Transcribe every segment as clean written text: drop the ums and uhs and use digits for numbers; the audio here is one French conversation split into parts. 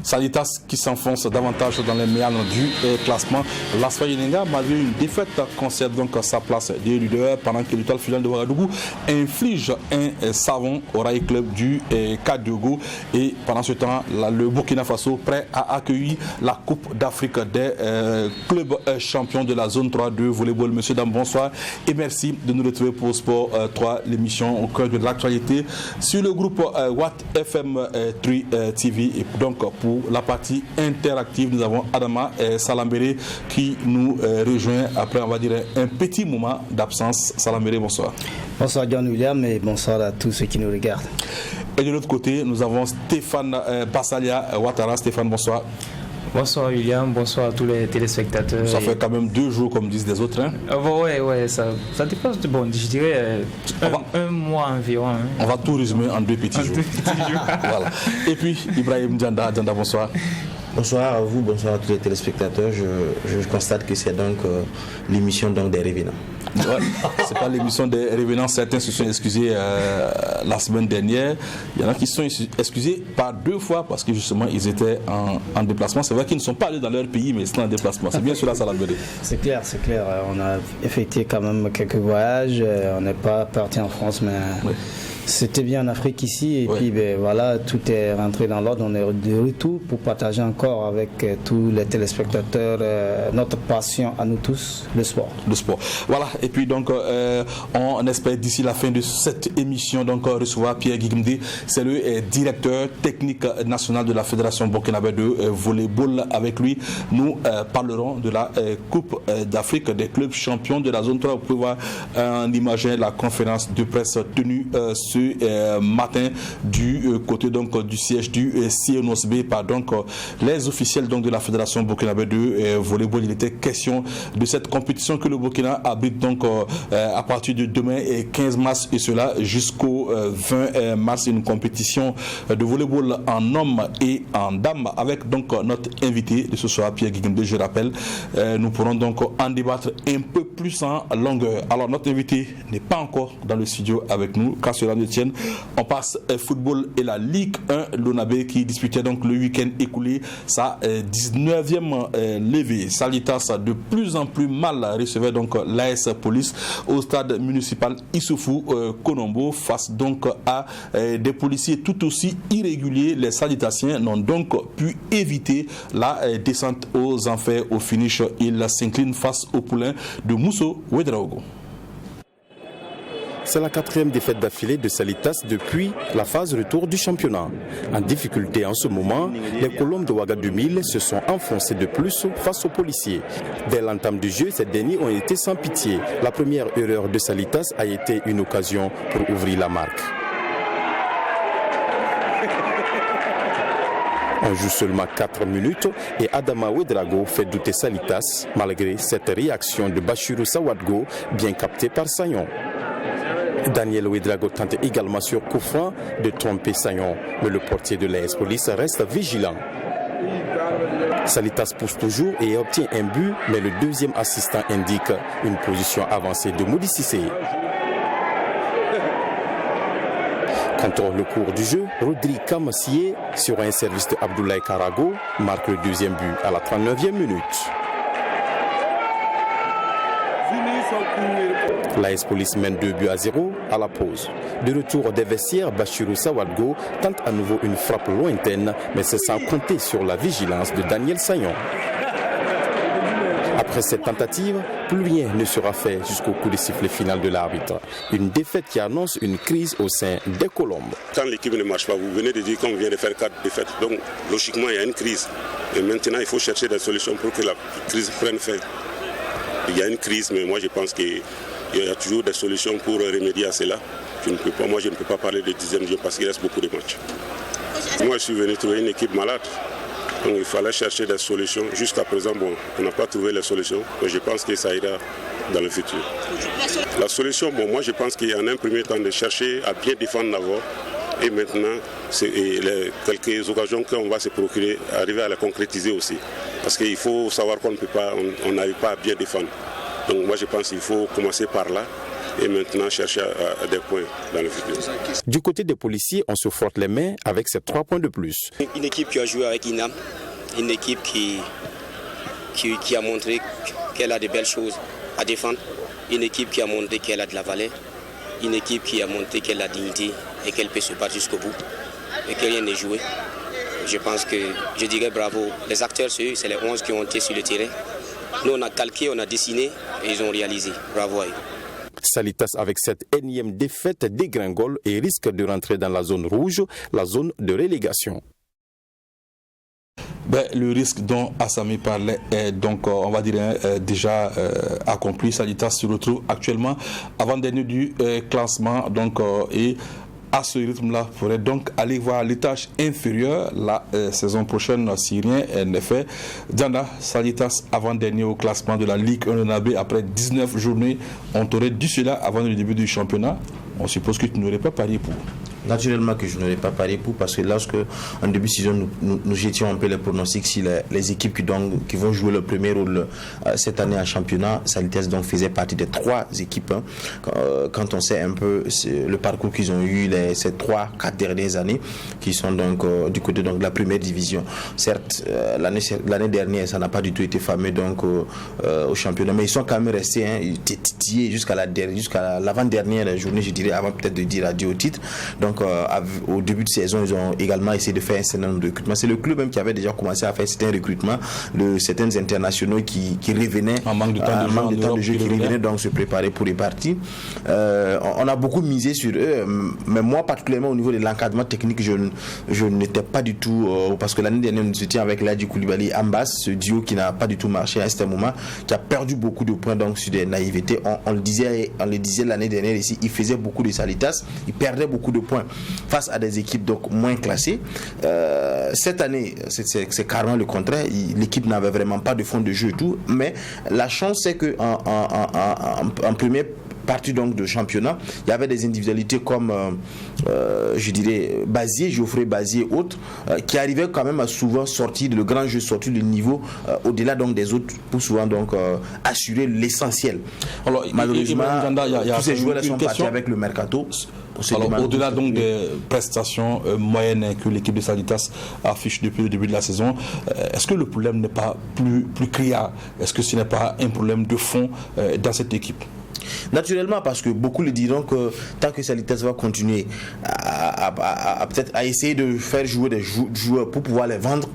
Salitas qui s'enfonce davantage dans les méandres du classement. L'Asfa Yenenga, malgré une défaite, conserve donc sa place de leader pendant que l'Étoile Filante de Ouagadougou inflige un savon au Rail Club du Kadiogo. Et pendant ce temps, le Burkina Faso prêt à accueillir la Coupe d'Afrique des clubs champions de la zone 3 de volleyball. Monsieur, dame, bonsoir et merci de nous retrouver pour Sport 3, l'émission au cœur de l'actualité sur le groupe Watt FM 3 TV. Et donc pour la partie interactive, nous avons Adama Salambere qui nous rejoint après, on va dire, un petit moment d'absence. Salambere, bonsoir. Bonsoir John William et bonsoir à tous ceux qui nous regardent. Et de l'autre côté, nous avons Stéphane Bassalia Ouattara. Stéphane, bonsoir. Bonsoir William, bonsoir à tous les téléspectateurs. Ça fait quand même 2 jours comme disent les autres. Hein? Ouais, ça dépasse de bon, je dirais un mois environ. Hein. On va tout résumer en 2 petits jours. Voilà. Et puis Ibrahim Djanda, bonsoir. Bonsoir à vous, bonsoir à tous les téléspectateurs. Je constate que c'est donc l'émission donc des Revenants. Ouais, c'est pas l'émission des Revenants. Certains se sont excusés la semaine dernière. Il y en a qui se sont excusés par 2 fois parce que justement ils étaient en déplacement. C'est vrai qu'ils ne sont pas allés dans leur pays, mais ils sont en déplacement. C'est bien cela, ça l'a mené. C'est clair. On a effectué quand même quelques voyages. On n'est pas parti en France, mais oui. C'était bien en Afrique ici. Et puis voilà, tout est rentré dans l'ordre. On est de retour pour partager encore avec tous les téléspectateurs notre passion à nous tous, le sport. Le sport. Voilà. Et puis donc, on espère d'ici la fin de cette émission donc recevoir Pierre Guigmdé. C'est le directeur technique national de la Fédération burkinabé de volleyball. Avec lui, nous parlerons de la Coupe d'Afrique des clubs champions de la zone 3. Vous pouvez voir en image la conférence de presse tenue ce matin du côté donc du siège du CNOSB par donc les officiels donc de la Fédération burkinabé de volleyball. Il était question de cette compétition que le Burkina abrite donc à partir de demain et 15 mars et cela jusqu'au 20 mars, une compétition de volleyball en hommes et en dames avec donc notre invité de ce soir, Pierre Guigmdé. Je rappelle, nous pourrons donc en débattre un peu plus en longueur. Alors notre invité n'est pas encore dans le studio avec nous, car cela ne tienne. On passe football et la Ligue 1, l'Onabé qui disputait donc le week-end écoulé sa 19e levée. Salitas de plus en plus mal recevait donc l'AS Police au stade municipal Issoufou Konombo face donc à des policiers tout aussi irréguliers. Les Salitassiens n'ont donc pu éviter la descente aux enfers. Au finish, ils s'inclinent face au poulain de Mousso Ouedraogo. C'est la 4e défaite d'affilée de Salitas depuis la phase retour du championnat. En difficulté en ce moment, les Colombes de Ouaga 2000 se sont enfoncés de plus face aux policiers. Dès l'entame du jeu, ces derniers ont été sans pitié. La première erreur de Salitas a été une occasion pour ouvrir la marque. On joue seulement 4 minutes et Adama Ouedraogo fait douter Salitas malgré cette réaction de Bachirou Sawadgo bien captée par Sayon. Daniel Ouedraogo tente également sur coup franc de tromper Sayon, mais le portier de l'AS Police reste vigilant. Salitas pousse toujours et obtient un but, mais le deuxième assistant indique une position avancée de Moudi Cissé. Contre le cours du jeu, Rodri Kamassié, sur un service de Abdoulaye Karago, marque le deuxième but à la 39e minute. L'AS Police mène 2-0 à la pause. De retour des vestiaires, Bachirou Sawadgo tente à nouveau une frappe lointaine, mais c'est sans compter sur la vigilance de Daniel Sayon. Après cette tentative, plus rien ne sera fait jusqu'au coup de sifflet final de l'arbitre. Une défaite qui annonce une crise au sein des Colombes. Quand l'équipe ne marche pas, vous venez de dire qu'on vient de faire 4 défaites. Donc logiquement, il y a une crise. Et maintenant, il faut chercher des solutions pour que la crise prenne fin. Il y a une crise, mais moi je pense qu'il y a toujours des solutions pour remédier à cela. Moi je ne peux pas parler de 10e jeu parce qu'il reste beaucoup de matchs. Moi je suis venu trouver une équipe malade. Donc il fallait chercher des solutions. Jusqu'à présent, on n'a pas trouvé les solutions. Mais je pense que ça ira dans le futur. La solution, moi je pense qu'il y en a un premier temps de chercher à bien défendre d'abord. Et maintenant, quelques occasions qu'on va se procurer, arriver à les concrétiser aussi. Parce qu'il faut savoir qu'on ne peut pas, on n'arrive pas à bien défendre. Donc moi je pense qu'il faut commencer par là et maintenant chercher à des points dans le futur. Du côté des policiers, on se frotte les mains avec ces 3 points de plus. Une équipe qui a joué avec INAM, une équipe qui a montré qu'elle a de belles choses à défendre, une équipe qui a montré qu'elle a de la valeur, une équipe qui a montré qu'elle a la dignité et qu'elle peut se battre jusqu'au bout et que rien n'est joué. Je pense que je dirais bravo. Les acteurs, c'est les 11 qui ont été sur le terrain. Nous, on a calqué, on a dessiné et ils ont réalisé. Bravo à eux. Salitas, avec cette énième défaite, dégringole et risque de rentrer dans la zone rouge, la zone de relégation. Le risque dont Assami parlait est donc, on va dire, déjà accompli. Salitas se retrouve actuellement avant-dernier du classement et à ce rythme-là, pourrait donc aller voir l'étage inférieur la saison prochaine si rien n'est fait. Diana, Salitas avant-dernier au classement de la Ligue 1 de Nabé après 19 journées. On t'aurait dit cela avant le début du championnat. On suppose que tu n'aurais pas parié pour. Naturellement que je n'aurais pas parié pour, parce que lorsque en début de saison nous jetions un peu les pronostics si les équipes qui vont jouer le premier rôle cette année en championnat, Salitas donc faisait partie des 3 équipes quand on sait un peu le parcours qu'ils ont eu ces 3-4 dernières années qui sont donc du côté donc de la première division. Certes l'année dernière ça n'a pas du tout été fameux donc au championnat, mais ils sont quand même restés titillés jusqu'à l'avant-dernière journée, je dirais, avant peut-être de dire adieu au titre. Donc au début de saison, ils ont également essayé de faire un certain nombre de recrutements. C'est le club même qui avait déjà commencé à faire certains recrutements de certains internationaux qui revenaient en manque de temps de jeu, qui revenaient donc se préparer pour les parties. On a beaucoup misé sur eux, mais moi particulièrement au niveau de l'encadrement technique, je n'étais pas du tout parce que l'année dernière nous étions avec Ladji Koulibaly Ambas, ce duo qui n'a pas du tout marché à ce moment, qui a perdu beaucoup de points donc sur des naïvetés. On le disait l'année dernière ici, il faisait beaucoup de Salitas, il perdait beaucoup de points face à des équipes donc moins classées. Cette année, c'est carrément le contraire. L'équipe n'avait vraiment pas de fond de jeu et tout, mais la chance c'est que en première partie donc de championnat, il y avait des individualités comme je dirais Geoffrey Bazier et autres qui arrivaient quand même à souvent sortir le grand jeu, sortir le niveau au-delà donc des autres pour souvent donc assurer l'essentiel. Alors malheureusement tous ces joueurs sont partis avec le mercato. Alors, au-delà donc des prestations moyennes que l'équipe de Salitas affiche depuis le début de la saison, est-ce que le problème n'est pas plus criard? Est-ce que ce n'est pas un problème de fond dans cette équipe? Naturellement, parce que beaucoup le diront que tant que Salitas va continuer peut-être à essayer de faire jouer des joueurs pour pouvoir les vendre,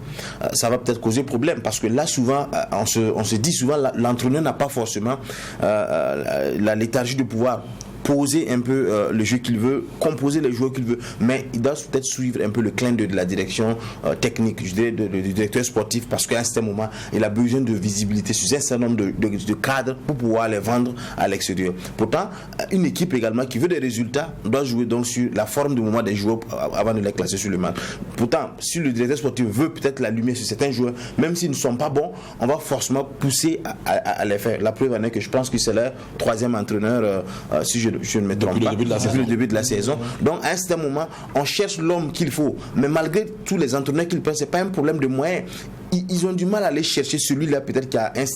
ça va peut-être causer problème, parce que là souvent on se dit souvent l'entraîneur n'a pas forcément la léthargie de pouvoir poser un peu le jeu qu'il veut, composer les joueurs qu'il veut, mais il doit peut-être suivre un peu le clin d'œil de la direction technique, je dirais du directeur sportif, parce qu'à un certain moment il a besoin de visibilité sur un certain nombre de cadres pour pouvoir les vendre à l'extérieur. Pourtant, une équipe également qui veut des résultats doit jouer donc sur la forme du moment des joueurs avant de les classer sur le match. Pourtant, si le directeur sportif veut peut-être l'allumer sur certains joueurs, même s'ils ne sont pas bons, on va forcément pousser à les faire. La preuve en est que je pense que c'est leur 3e entraîneur, si je ne me trompe pas, depuis le début de la saison. Donc à un certain moment, on cherche l'homme qu'il faut, mais malgré tous les entraîneurs qu'ils prennent, c'est pas un problème de moyens. Ils ont du mal à aller chercher celui-là peut-être qui a une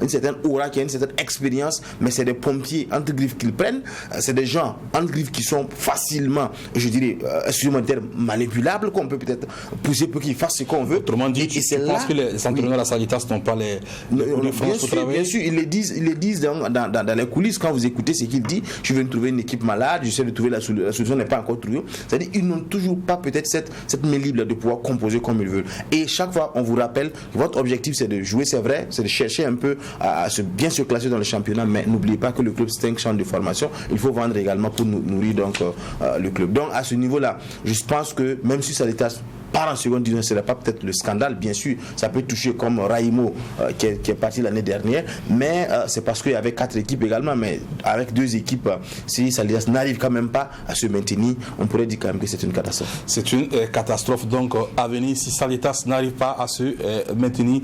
certaine aura, qui a une certaine expérience, mais c'est des pompiers entre griffes qu'ils prennent, c'est des gens entre griffes qui sont facilement, je dirais, excusez-moi le terme, manipulables, qu'on peut peut-être pousser pour qu'ils fassent ce qu'on veut. Autrement dit, tu penses que les entraîneurs à Salitas n'ont pas les bien sûr, ils le disent dans les coulisses. Quand vous écoutez ce qu'ils disent, je viens de trouver une équipe malade, j'essaie de trouver la solution n'est pas encore trouvée. C'est-à-dire ils n'ont toujours pas peut-être cette main libre de pouvoir composer comme ils veulent. Et chaque fois, on vous rappelle que votre objectif c'est de jouer, c'est vrai, c'est de chercher un peu à bien se classer dans le championnat, mais n'oubliez pas que le club c'est un champ de formation, il faut vendre également pour nourrir donc le club. Donc à ce niveau-là, je pense que même si Salitas part en seconde division, ce n'est pas peut-être le scandale, bien sûr, ça peut toucher comme Raimo qui est parti l'année dernière, mais c'est parce qu'il y avait 4 équipes également, mais avec 2 équipes, si Salitas n'arrive quand même pas à se maintenir, on pourrait dire quand même que c'est une catastrophe. C'est une catastrophe donc à venir si Salitas n'arrive pas à se maintenir.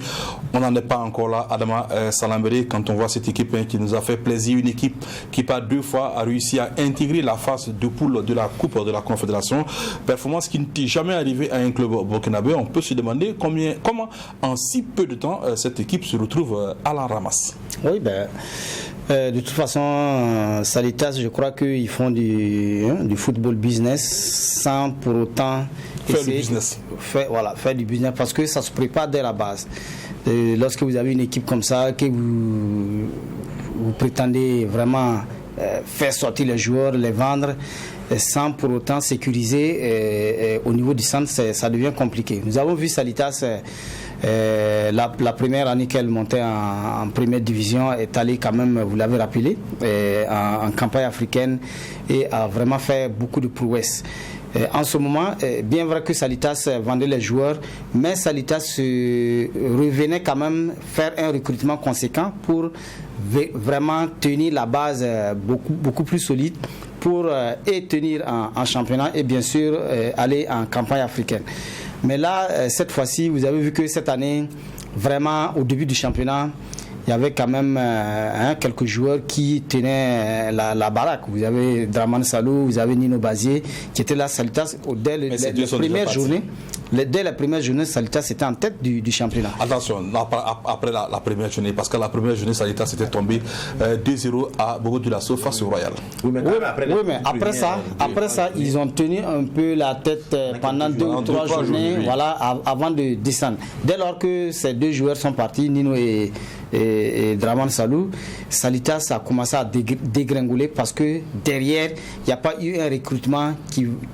On n'en est pas encore là, Adama Salambéré, quand on voit cette équipe qui nous a fait plaisir, une équipe qui par 2 fois a réussi à intégrer la phase de poule de la Coupe de la Confédération, performance qui n'était jamais arrivée à un club club burkinabé, on peut se demander comment en si peu de temps cette équipe se retrouve à la ramasse. Oui, de toute façon, Salitas, je crois qu'ils font du football business sans pour autant faire du business. Faire du business parce que ça se prépare dès la base. Lorsque vous avez une équipe comme ça, que vous prétendez vraiment faire sortir les joueurs, les vendre, sans pour autant sécuriser au niveau du centre, ça devient compliqué. Nous avons vu Salitas. La première année qu'elle montait en première division est allée quand même, vous l'avez rappelé, en campagne africaine et a vraiment fait beaucoup de prouesses. En ce moment, bien vrai que Salitas vendait les joueurs, mais Salitas revenait quand même faire un recrutement conséquent pour vraiment tenir la base beaucoup plus solide pour tenir en championnat et bien sûr aller en campagne africaine. Mais là, cette fois-ci, vous avez vu que cette année, vraiment, au début du championnat, il y avait quand même quelques joueurs qui tenaient la baraque. Vous avez Draman Salou, vous avez Nino Bazier, qui étaient là, Salitas, dès les premières journées. Dès la première journée, Salitas était en tête du championnat. Attention, après la première journée, parce que la première journée, Salitas était tombé 2-0 à Bogo-Dioulasso face au Royal. Oui, mais après ça, ils ont tenu un peu la tête pendant 2 ou 3 journées, voilà, avant de descendre. Dès lors que ces 2 joueurs sont partis, Nino et Draman Salou, Salitas a commencé à dégringoler parce que derrière, il n'y a pas eu un recrutement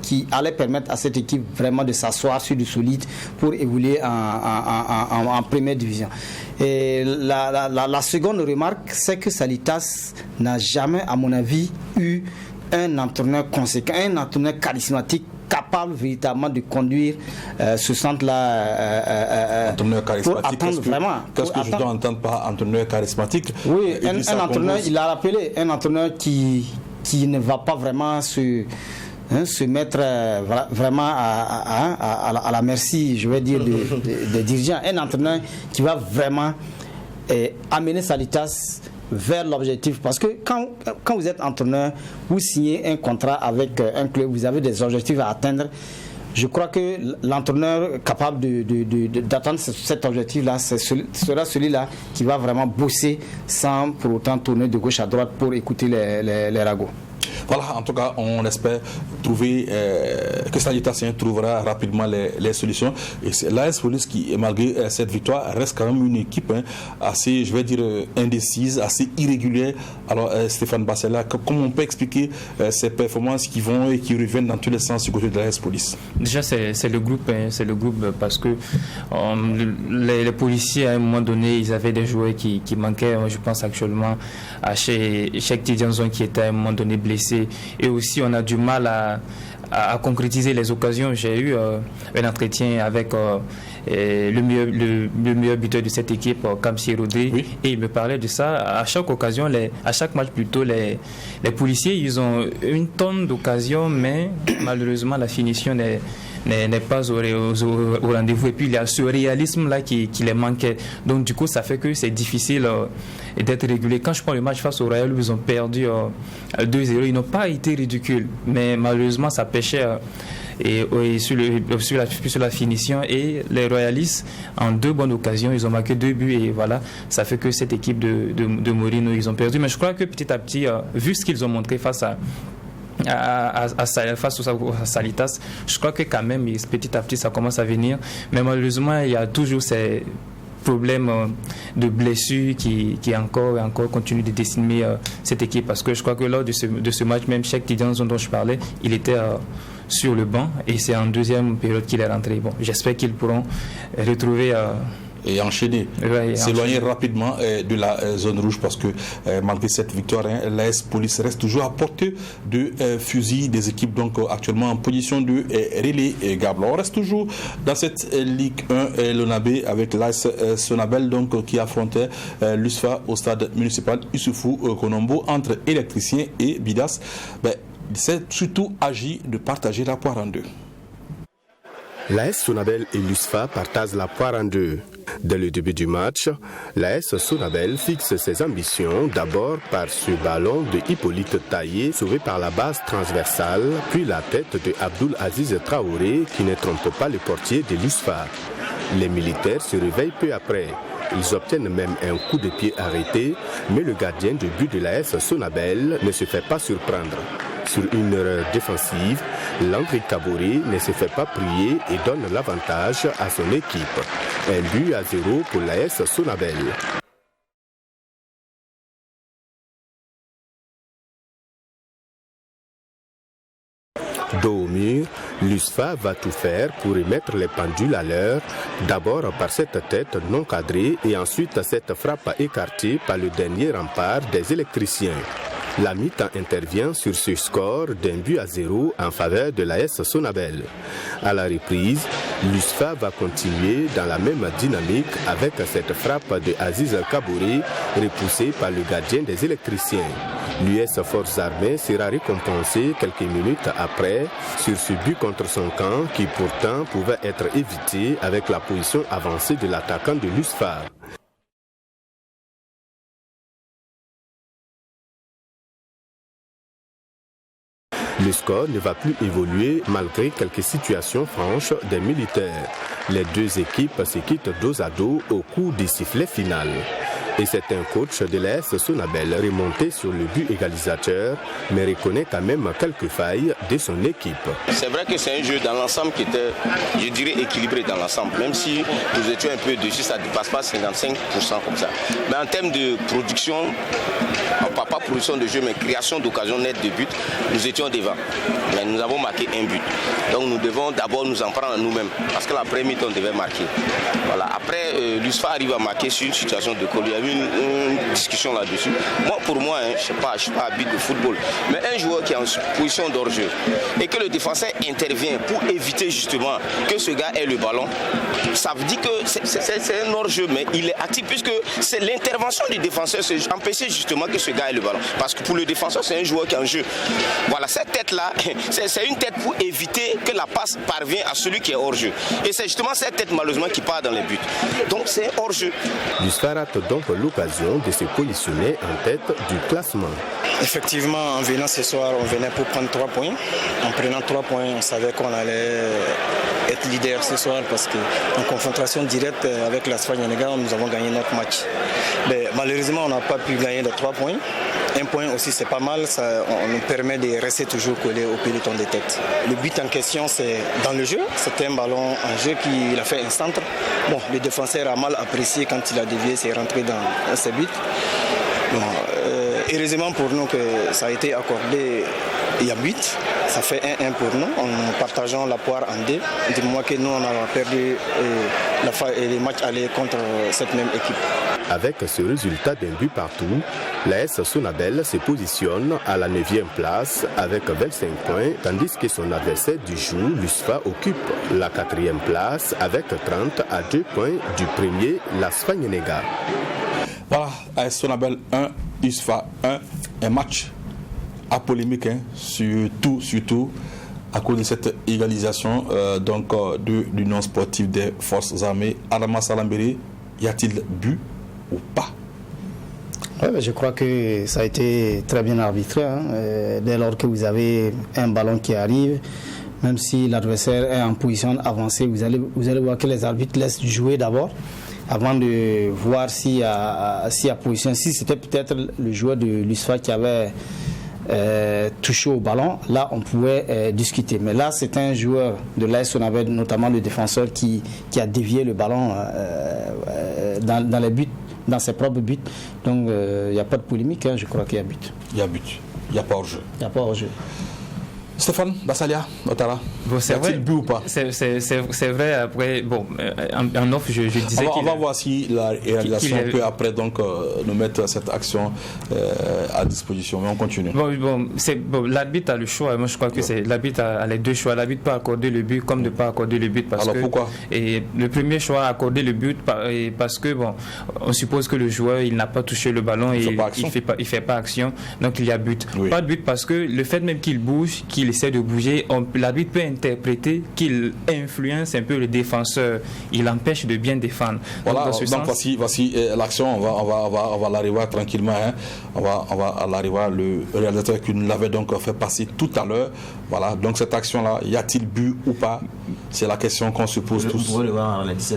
qui allait permettre à cette équipe vraiment de s'asseoir sur du solide pour évoluer en première division. Et la seconde remarque, c'est que Salitas n'a jamais, à mon avis, eu un entraîneur conséquent, un entraîneur charismatique capable véritablement de conduire ce centre-là pour attendre vraiment. Qu'est-ce que je dois entendre par entraîneur charismatique? Oui, un entraîneur, il a rappelé, un entraîneur qui ne va pas vraiment se mettre vraiment à la merci, je vais dire, des dirigeants. Un entraîneur qui va vraiment amener Salitas vers l'objectif, parce que quand vous êtes entraîneur, vous signez un contrat avec un club, vous avez des objectifs à atteindre. Je crois que l'entraîneur capable d'atteindre cet objectif-là, sera celui-là qui va vraiment bosser sans pour autant tourner de gauche à droite pour écouter les ragots. Voilà, en tout cas, on espère trouver que Salitas trouvera rapidement les solutions. Et c'est l'AS Police qui, malgré cette victoire, reste quand même une équipe assez, je vais dire, indécise, assez irrégulière. Alors, Stéphane Bassela, comment on peut expliquer ces performances qui vont et qui reviennent dans tous les sens du côté de l'AS Police? Déjà, c'est le groupe, parce que les policiers, à un moment donné, ils avaient des joueurs qui manquaient. Je pense actuellement à Cheikh Tidianzon qui était à un moment donné blessé. Et aussi, on a du mal à concrétiser les occasions. J'ai eu un entretien avec le meilleur buteur de cette équipe, Kamsi Rodri, oui. Et il me parlait de ça. À chaque occasion, à chaque match plutôt, les policiers, ils ont une tonne d'occasions, mais malheureusement, la finition n'est pas au rendez-vous. Et puis il y a ce réalisme-là qui les manquait. Donc du coup, ça fait que c'est difficile d'être régulé. Quand je prends le match face au Royal, ils ont perdu 2-0. Ils n'ont pas été ridicules, mais malheureusement, ça pêchait sur la finition. Et les Royalistes, en 2 bonnes occasions, ils ont marqué 2 buts. Et voilà, ça fait que cette équipe de Mourinho, ils ont perdu. Mais je crois que petit à petit, vu ce qu'ils ont montré face à Salitas, je crois que quand même petit à petit ça commence à venir, mais malheureusement il y a toujours ces problèmes de blessures qui encore continuent de décimer cette équipe, parce que je crois que lors de ce match, même Cheikh Tidianzon dont je parlais, il était sur le banc et c'est en deuxième période qu'il est rentré. Bon, j'espère qu'ils pourront retrouver et enchaîner, s'éloigner rapidement de la zone rouge, parce que malgré cette victoire, l'AS Police reste toujours à portée de fusil des équipes donc actuellement en position de relégable. On reste toujours dans cette Ligue 1 Lonabé avec l'AS Sonabel donc qui affrontait l'USFA au stade municipal Issoufou Konombo. Entre électriciens et Bidas, c'est surtout agi de partager la poire en deux. L'AS Sonabel et l'USFA partagent la poire en deux. Dès le début du match, l'AS Sonabel fixe ses ambitions d'abord par ce ballon de Hippolyte Taillé sauvé par la base transversale, puis la tête de Abdoul Aziz Traoré qui ne trompe pas le portier de l'USFA. Les militaires se réveillent peu après. Ils obtiennent même un coup de pied arrêté, mais le gardien de but de l'AS Sonabel ne se fait pas surprendre. Sur une erreur défensive, Landry Kaboré ne se fait pas prier et donne l'avantage à son équipe. 1-0 pour l'AS Sonabel. Dos au mur, l'USFA va tout faire pour remettre les pendules à l'heure, d'abord par cette tête non cadrée et ensuite cette frappe écartée par le dernier rempart des électriciens. La mi-temps intervient sur ce score d'1-0 en faveur de l'AS Sonabel. À la reprise, l'USFA va continuer dans la même dynamique avec cette frappe de Aziz Kaboré repoussée par le gardien des électriciens. L'US Forces Armées sera récompensé quelques minutes après sur ce but contre son camp qui pourtant pouvait être évité avec la position avancée de l'attaquant de l'USFA. Le score ne va plus évoluer malgré quelques situations franches des militaires. Les deux équipes se quittent dos à dos au coup du sifflet final. Et c'est un coach de l'AS Sonabel remonté sur le but égalisateur, mais reconnaît quand même quelques failles de son équipe. C'est vrai que c'est un jeu dans l'ensemble qui était, je dirais, équilibré dans l'ensemble. Même si nous étions un peu dessus, ça ne dépasse pas 55% comme ça. Mais en termes de production, pas production de jeu, mais création d'occasions nettes de but, nous étions devant. Mais nous avons marqué un but. Donc nous devons d'abord nous en prendre à nous-mêmes, parce que la première mi-temps, on devait marquer. Voilà. Après, l'USFA arrive à marquer sur une situation de col. Il y a eu une discussion là-dessus. Moi, pour moi, je ne suis pas habitué de football, mais un joueur qui est en position d'hors-jeu et que le défenseur intervient pour éviter justement que ce gars ait le ballon, ça veut dire que c'est un hors-jeu, mais il est actif puisque c'est l'intervention du défenseur, c'est empêcher justement que ce gars ait le ballon. Parce que pour le défenseur, c'est un joueur qui est en jeu. Voilà, cette tête-là, c'est une tête pour éviter que la passe parvienne à celui qui est hors-jeu. Et c'est justement cette tête malheureusement qui part dans les buts. Donc c'est hors-jeu. L'USFA rate donc l'occasion de se positionner en tête du classement. Effectivement, en venant ce soir, on venait pour prendre 3 points. En prenant 3 points, on savait qu'on allait être leader ce soir parce qu'en confrontation directe avec la Sfagnanega, nous avons gagné notre match. Mais malheureusement, on n'a pas pu gagner de 3 points. 1 point aussi, c'est pas mal. Ça nous permet de rester toujours collés au peloton de tête. Le but en question, c'est dans le jeu. C'était un ballon en jeu qu'il a fait un centre. Bon, le défenseur a mal apprécié quand il a dévié, c'est rentré dans ses buts. Bon, heureusement pour nous que ça a été accordé, il y a but. Ça fait 1-1 pour nous, en partageant la poire en deux. Dis-moi que nous, on a perdu les matchs allés contre cette même équipe. Avec ce résultat d'un but partout, l'AS Sonabel se positionne à la 9e place avec 25 points, tandis que son adversaire du jour, l'USFA, occupe la 4e place avec 30 à 2 points du premier, la Sfagnanega. Voilà, AS Sonabel 1, USFA 1, un match à polémique, hein, surtout à cause de cette égalisation de l'Union sportive des forces armées. Adama Salambiri, y a-t-il but ou pas? Ouais, je crois que ça a été très bien arbitré. Dès lors que vous avez un ballon qui arrive, même si l'adversaire est en position avancée, vous allez voir que les arbitres laissent jouer d'abord avant de voir s'il y a position. Si c'était peut-être le joueur de l'USFA qui avait touché au ballon, là on pouvait discuter. Mais là c'est un joueur de l'AS Sonabel, notamment le défenseur qui a dévié le ballon dans les buts, dans ses propres buts. Donc il n'y a pas de polémique, hein, je crois qu'il y a but. Il y a but, il n'y a pas hors-jeu. Il n'y a pas hors-jeu. Stéphane Bassalia, Otara, bon, c'est vrai, but ou pas? C'est vrai, après, bon, en off, je disais on va voir si la réalisation peut après donc nous mettre cette action à disposition, mais on continue. Bon, l'arbitre a le choix, moi je crois que l'arbitre a les deux choix. L'arbitre peut accorder le but comme ne pas accorder le but. Alors pourquoi? Et le premier choix, accorder le but parce que, bon, on suppose que le joueur, il n'a pas touché le ballon et il fait pas action, donc il y a but. Oui. Pas de but parce que le fait même qu'il bouge, qu'il qu'il essaie de bouger, l'arbitre peut interpréter qu'il influence un peu le défenseur, il empêche de bien défendre. Voilà, donc voici l'action, on va l'arriver tranquillement, hein. on va l'arriver, le réalisateur qui nous l'avait donc fait passer tout à l'heure. Voilà, donc cette action-là, y a-t-il but ou pas? C'est la question qu'on se pose tous. Vous le voir en ralenti.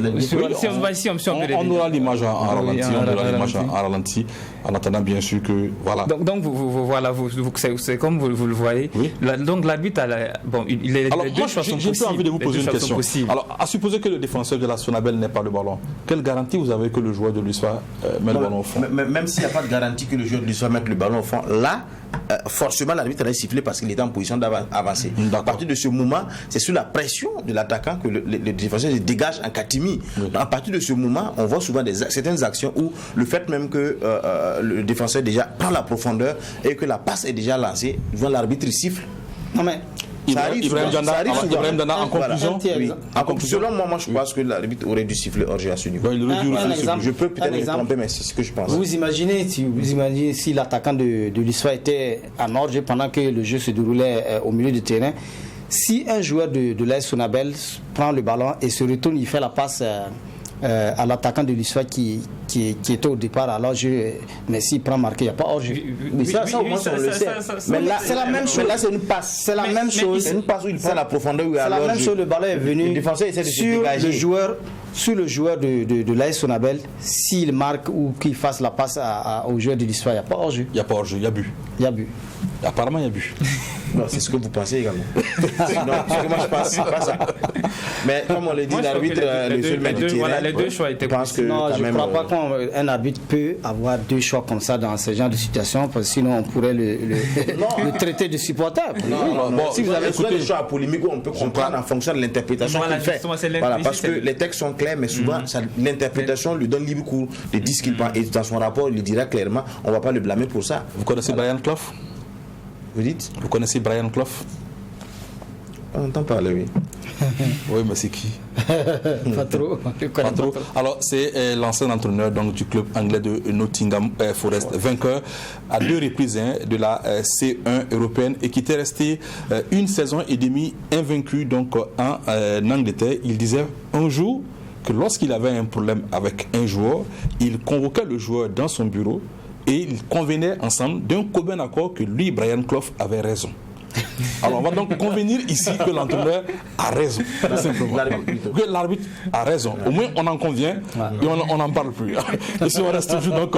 On aura l'image en ralenti, en attendant bien sûr que voilà. Donc voilà, c'est comme vous le voyez. Oui. Donc l'arbitre il est. Alors moi j'ai un peu envie de vous poser une question. Alors à supposer que le défenseur de la Sonabel n'ait pas le ballon, quelle garantie vous avez que le joueur de l'USFA met le ballon au fond? Même s'il n'y a pas de garantie que le joueur de l'USFA mette le ballon au fond, là forcément l'arbitre allait siffler parce qu'il était en position d'avancer. À partir de ce moment, c'est sous la pression de l'attaquant que le défenseur se dégage en catimini. Oui. À partir de ce moment, on voit souvent certaines actions où le fait même que le défenseur déjà prend la profondeur et que la passe est déjà lancée, l'arbitre siffle. Non mais Ibrahim Dana, en conclusion, selon moi, je pense que l'arbitre aurait dû siffler hors-jeu à ce niveau. Je peux peut-être me tromper, mais c'est ce que je pense. Vous imaginez si l'attaquant de l'USFA était en hors-jeu pendant que le jeu se déroulait au milieu du terrain, si un joueur de l'AS Sonabel prend le ballon et se retourne, il fait la passe à l'attaquant de l'USFA qui était au départ, alors mais s'il prend marqué, il n'y a pas hors-jeu. Mais ça au moins on le sait. Mais là, c'est la même chose. Là, c'est une passe. C'est la même chose. C'est une passe où il prend la profondeur. C'est la même chose. Le ballon est venu sur le joueur de l'AS Sonabel. S'il marque ou qu'il fasse la passe au joueur de l'USFA, il n'y a pas hors-jeu. Il n'y a pas hors-jeu, il y a but. Il y a but. Apparemment, il y a but. Non, c'est ce que vous pensez également. Sinon, ce que moi je pense, c'est pas ça. Mais comme on l'a dit, l'arbitre, le seul maître du terrain. Voilà, les deux choix étaient possibles. Non, je ne crois pas qu'un arbitre peut avoir deux choix comme ça dans ce genre de situation, parce que sinon on pourrait le traiter de supporter. Si vous avez écouté le choix à polémique, on peut comprendre en fonction de l'interprétation qu'il fait. Voilà, parce que les textes sont clairs, mais souvent l'interprétation lui donne libre cours de dire ce qu'il pense. Et dans son rapport, il le dira clairement, on ne va pas le blâmer pour ça. Vous connaissez Brian Clough? Vous dites? Vous connaissez Brian Clough? On entend parler, oui. Oui, mais c'est qui? Pas trop. Pas trop. Alors, c'est l'ancien entraîneur donc, du club anglais de Nottingham Forest, vainqueur à 2 reprises de la C1 européenne et qui était resté une saison et demie invaincu donc, en Angleterre. Il disait un jour que lorsqu'il avait un problème avec un joueur, il convoquait le joueur dans son bureau et ils convenaient ensemble d'un commun accord que lui, Brian Clough, avait raison. Alors on va donc convenir ici que l'entraîneur a raison, tout simplement. Que l'arbitre a raison. Au moins on en convient et on n'en parle plus. Et si on reste toujours donc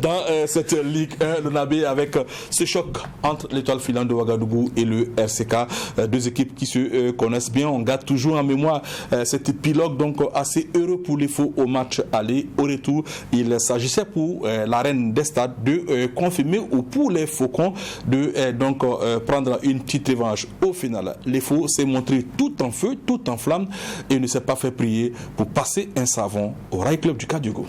dans cette Ligue 1, le Nabé, avec ce choc entre l'Étoile filante de Ouagadougou et le RCK, deux équipes qui se connaissent bien. On garde toujours en mémoire cet épilogue donc assez heureux pour les Faux au match aller. Au retour, il s'agissait pour la reine des stades de confirmer ou pour les Faucons de donc prendre une petite revanche. Au final, les Faux s'est montré tout en feu, tout en flamme et ne s'est pas fait prier pour passer un savon au Rail Club du Kadiogo.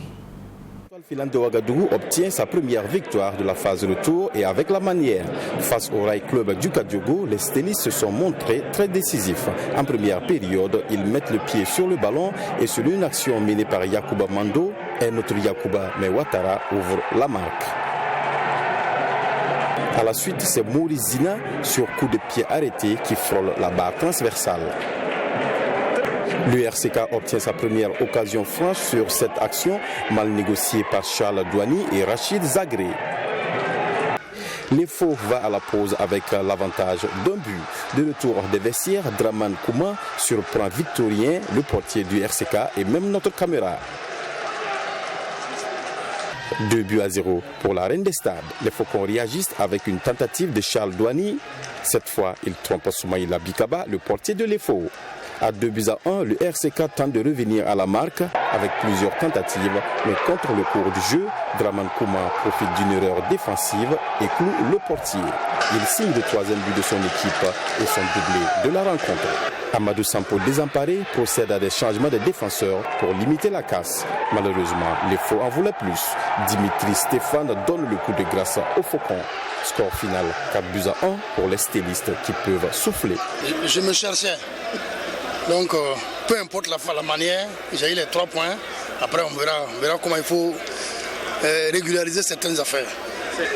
L'Étoile filante de Ouagadougou obtient sa première victoire de la phase retour et avec la manière. Face au Rail Club du Kadiogo, les Stélistes se sont montrés très décisifs. En première période, ils mettent le pied sur le ballon et sur une action menée par Yacouba Mando, et notre Yacouba Mewatara ouvre la marque. À la suite, c'est Maurice Zina sur coup de pied arrêté qui frôle la barre transversale. Le RCK obtient sa première occasion franche sur cette action, mal négociée par Charles Douani et Rachid Zagré. Les Faux va à la pause avec l'avantage d'un but. De retour des vestiaires, Draman Kouma surprend Victorien, le portier du RCK et même notre caméra. 2-0 pour la reine des stades. Les Faucons réagissent avec une tentative de Charles Douani. Cette fois, il trompe Soumaïla Bikaba, le portier de l'EFO. À 2-1, le RCK tente de revenir à la marque avec plusieurs tentatives, mais contre le cours du jeu, Draman Kouma profite d'une erreur défensive et cloue le portier. Il signe le 3e but de son équipe et son doublé de la rencontre. Amadou Sampo, désemparé, procède à des changements de défenseurs pour limiter la casse. Malheureusement, les Faux en voulaient plus. Dimitri Stéphane donne le coup de grâce aux Faucons. Score final 4-1 pour les Stélistes qui peuvent souffler. Je me cherchais. Donc, peu importe la manière, j'ai eu les 3 points. Après, on verra comment il faut régulariser certaines affaires.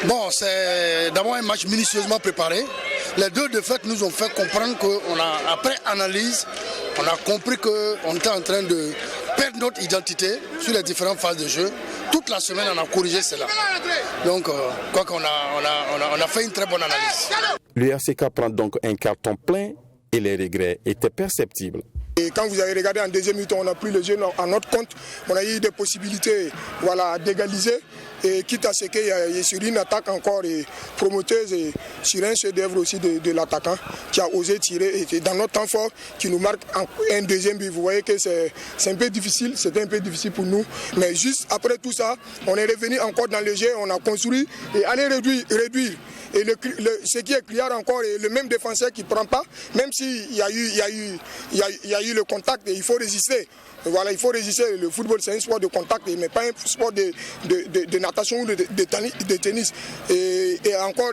Bon, c'est d'abord un match minutieusement préparé. les 2 défaites nous ont fait comprendre qu'après analyse, on a compris qu'on était en train de perdre notre identité sur les différentes phases de jeu. Toute la semaine, on a corrigé cela. Donc, quoi qu'on a fait une très bonne analyse. Le RCK prend donc un carton plein et les regrets étaient perceptibles. Et quand vous avez regardé en deuxième mi-temps, on a pris le jeu en notre compte. On a eu des possibilités d'égaliser. Et quitte à ce qu'il y ait sur une attaque encore promoteuse et sur un chef-d'œuvre aussi de l'attaquant qui a osé tirer et dans notre temps fort qui nous marque un deuxième but. Vous voyez que c'est un peu difficile, c'était un peu difficile pour nous. Mais juste après tout ça, on est revenu encore dans le jeu, on a construit et allé réduire. Et ce qui est clair encore, est le même défenseur qui ne prend pas, même s'il y a eu le contact, et il faut résister. Voilà, il faut résister. Le football, c'est un sport de contact, mais pas un sport de natation ou de tennis. Et encore,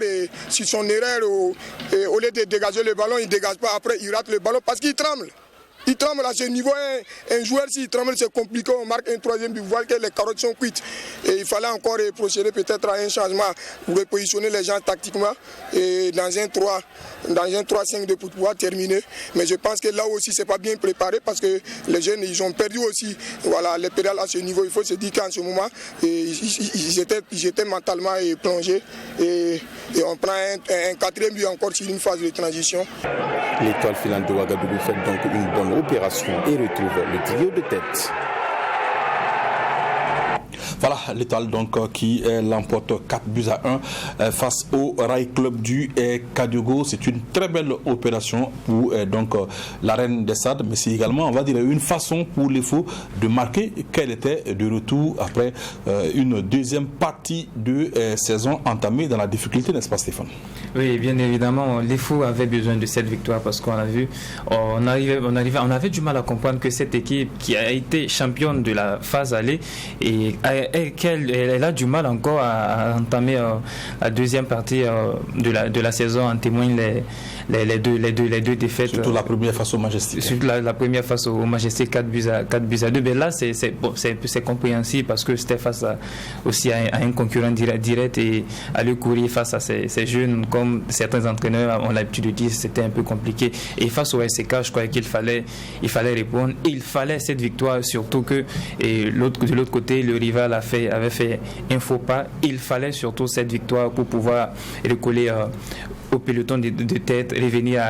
si son erreur, au lieu de dégager le ballon, il ne dégage pas. Après, il rate le ballon parce qu'il tremble. Il tremble à ce niveau. Un joueur, s'il tremble, c'est compliqué. On marque un troisième but. Vous voyez que les carottes sont cuites. Et il fallait encore procéder peut-être à un changement pour repositionner les gens tactiquement et dans un 3-5 pour pouvoir terminer. Mais je pense que là aussi, ce n'est pas bien préparé parce que les jeunes, ils ont perdu aussi les pédales à ce niveau. Il faut se dire qu'en ce moment, ils étaient mentalement plongés. Et on prend un quatrième but encore sur une phase de transition. L'Étoile filante de Ouagadougou fait donc une bonne opération et retrouve le trio de tête. Voilà, l'Étoile donc qui l'emporte 4-1 face au Rail Club du Kadiougo. C'est une très belle opération pour la Reine des Stades, mais c'est également, on va dire, une façon pour les Faux de marquer qu'elle était de retour après une deuxième partie de saison entamée dans la difficulté, n'est-ce pas Stéphane? Oui, bien évidemment, les Faux avaient besoin de cette victoire parce qu'on a vu, on avait du mal à comprendre que cette équipe qui a été championne de la phase aller et elle a du mal encore à entamer la deuxième partie de la saison. En témoignent les deux défaites. Surtout la première face au Majestic. Surtout la première face au Majestic, 4-2. Mais là, c'est compréhensible parce que c'était face aussi à un concurrent direct et aller courir face à ces jeunes, comme certains entraîneurs ont l'habitude de dire, c'était un peu compliqué. Et face au RCK, je crois qu'il fallait répondre. Et il fallait cette victoire, surtout que de l'autre côté, le rival avait fait un faux pas. Il fallait surtout cette victoire pour pouvoir recoller au peloton de tête, revenir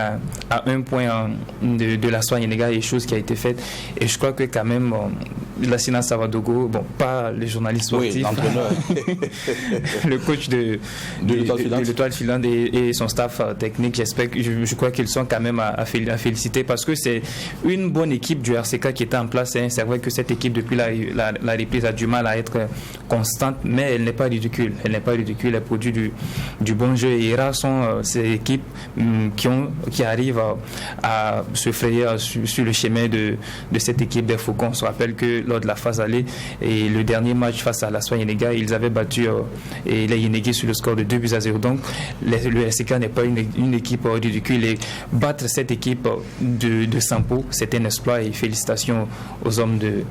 à un point de la soigne Sénégal, et chose qui a été faite. Et je crois que quand même Lassina Savadogo, pas le journaliste sportif, l'entraîneur, le coach de l'Étoile filante et son staff technique, je crois qu'ils sont quand même à féliciter parce que c'est une bonne équipe du RCK qui était en place. C'est vrai que cette équipe depuis la reprise a du mal à être constante, mais elle n'est pas ridicule. Elle produit du bon jeu, et rares sont ces équipes qui arrivent à se frayer sur le chemin de cette équipe des Faucons. On se rappelle que lors de la phase aller et le dernier match face à la Soie Yenega, ils avaient battu les Yenegis sur le score de 2-0. Donc le RCK n'est pas une équipe ridicule, et battre cette équipe de Sampo, c'est un exploit, et félicitations aux hommes de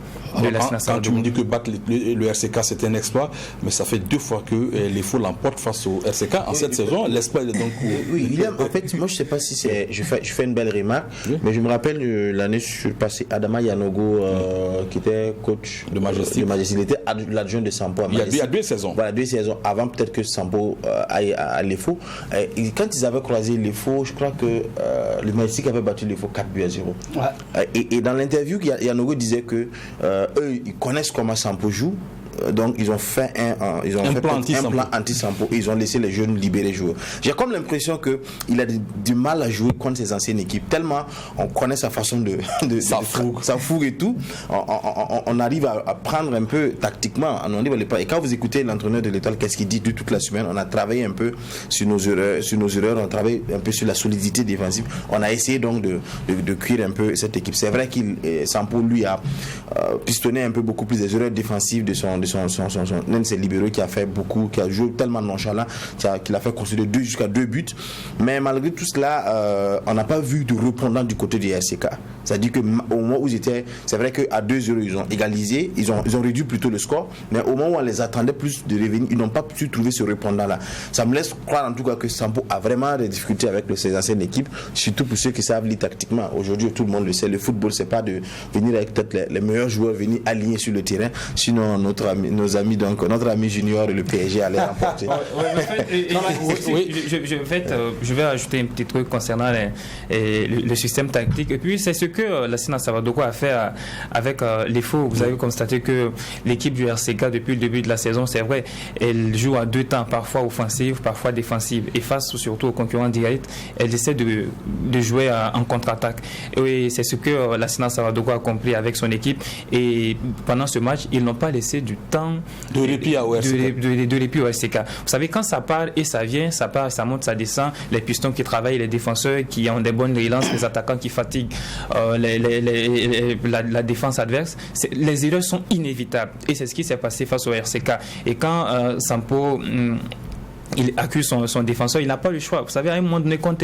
la SNAS. Quand tu me dis que battre le RCK c'est un exploit, mais ça fait 2 fois que les Faux l'emportent face au RCK en cette saison. L'exploit est donc... Oui, William, en fait, moi je ne sais pas si c'est... Je fais une belle remarque, mais je me rappelle l'année surpassée, Adama Yanogo, qui était coach de Majestic. Il était l'adjoint de Sampo à Majestic. Il y a 2 saisons. Voilà, 2 saisons avant peut-être que Sampo aille à Les Faux. Quand ils avaient croisé Les Faux, je crois que le Majestic avait battu Les Faux 4-0. Ouais. Et dans l'interview, Yanogo disait que eux, ils connaissent comment Sampo joue. Donc ils ont fait un plan anti-Sampo et ils ont laissé les jeunes libérer jouer. J'ai comme l'impression qu'il a du mal à jouer contre ses anciennes équipes, tellement on connaît sa façon de sa fougue et tout. On arrive à prendre un peu tactiquement, et quand vous écoutez l'entraîneur de l'Étoile, qu'est-ce qu'il dit toute la semaine? On a travaillé un peu sur nos erreurs, on a travaillé un peu sur la solidité défensive. On a essayé donc de cuire un peu cette équipe. C'est vrai que Sampo lui a pistonné un peu beaucoup plus des erreurs défensives de son l'un de ses libéraux qui a fait beaucoup, qui a joué tellement nonchalant qu'il a fait considérer jusqu'à 2 buts. Mais malgré tout cela, on n'a pas vu de répondant du côté du RCK. C'est-à-dire qu'au moment où ils étaient, c'est vrai qu'à 2-0, ils ont égalisé, ils ont réduit plutôt le score, mais au moment où on les attendait plus de revenir, ils n'ont pas pu trouver ce répondant-là. Ça me laisse croire en tout cas que Sampo a vraiment des difficultés avec ses anciennes équipes, surtout pour ceux qui savent lire tactiquement. Aujourd'hui, tout le monde le sait, le football, c'est pas de venir avec peut-être les meilleurs joueurs, venir aligner sur le terrain, sinon notre ami Junior et le PSG allaient remporter. Je vais ajouter un petit truc concernant le système tactique. Et puis, c'est ce que la Sina Savadogo a fait avec les faux. Vous avez constaté que l'équipe du RCK, depuis le début de la saison, c'est vrai, elle joue à 2 temps, parfois offensive, parfois défensive. Et face surtout aux concurrents directs, elle essaie de jouer en contre-attaque. Et c'est ce que la Sina Savadogo a compris avec son équipe. Et pendant ce match, ils n'ont pas laissé du temps de répit au RCK. De répit au RCK. Vous savez, quand ça part et ça vient, ça part, ça monte, ça descend, les pistons qui travaillent, les défenseurs qui ont des bonnes relances, les attaquants qui fatiguent la défense adverse, les erreurs sont inévitables. Et c'est ce qui s'est passé face au RCK. Et quand Sampo il accuse son défenseur, il n'a pas le choix. Vous savez, à un moment donné, quand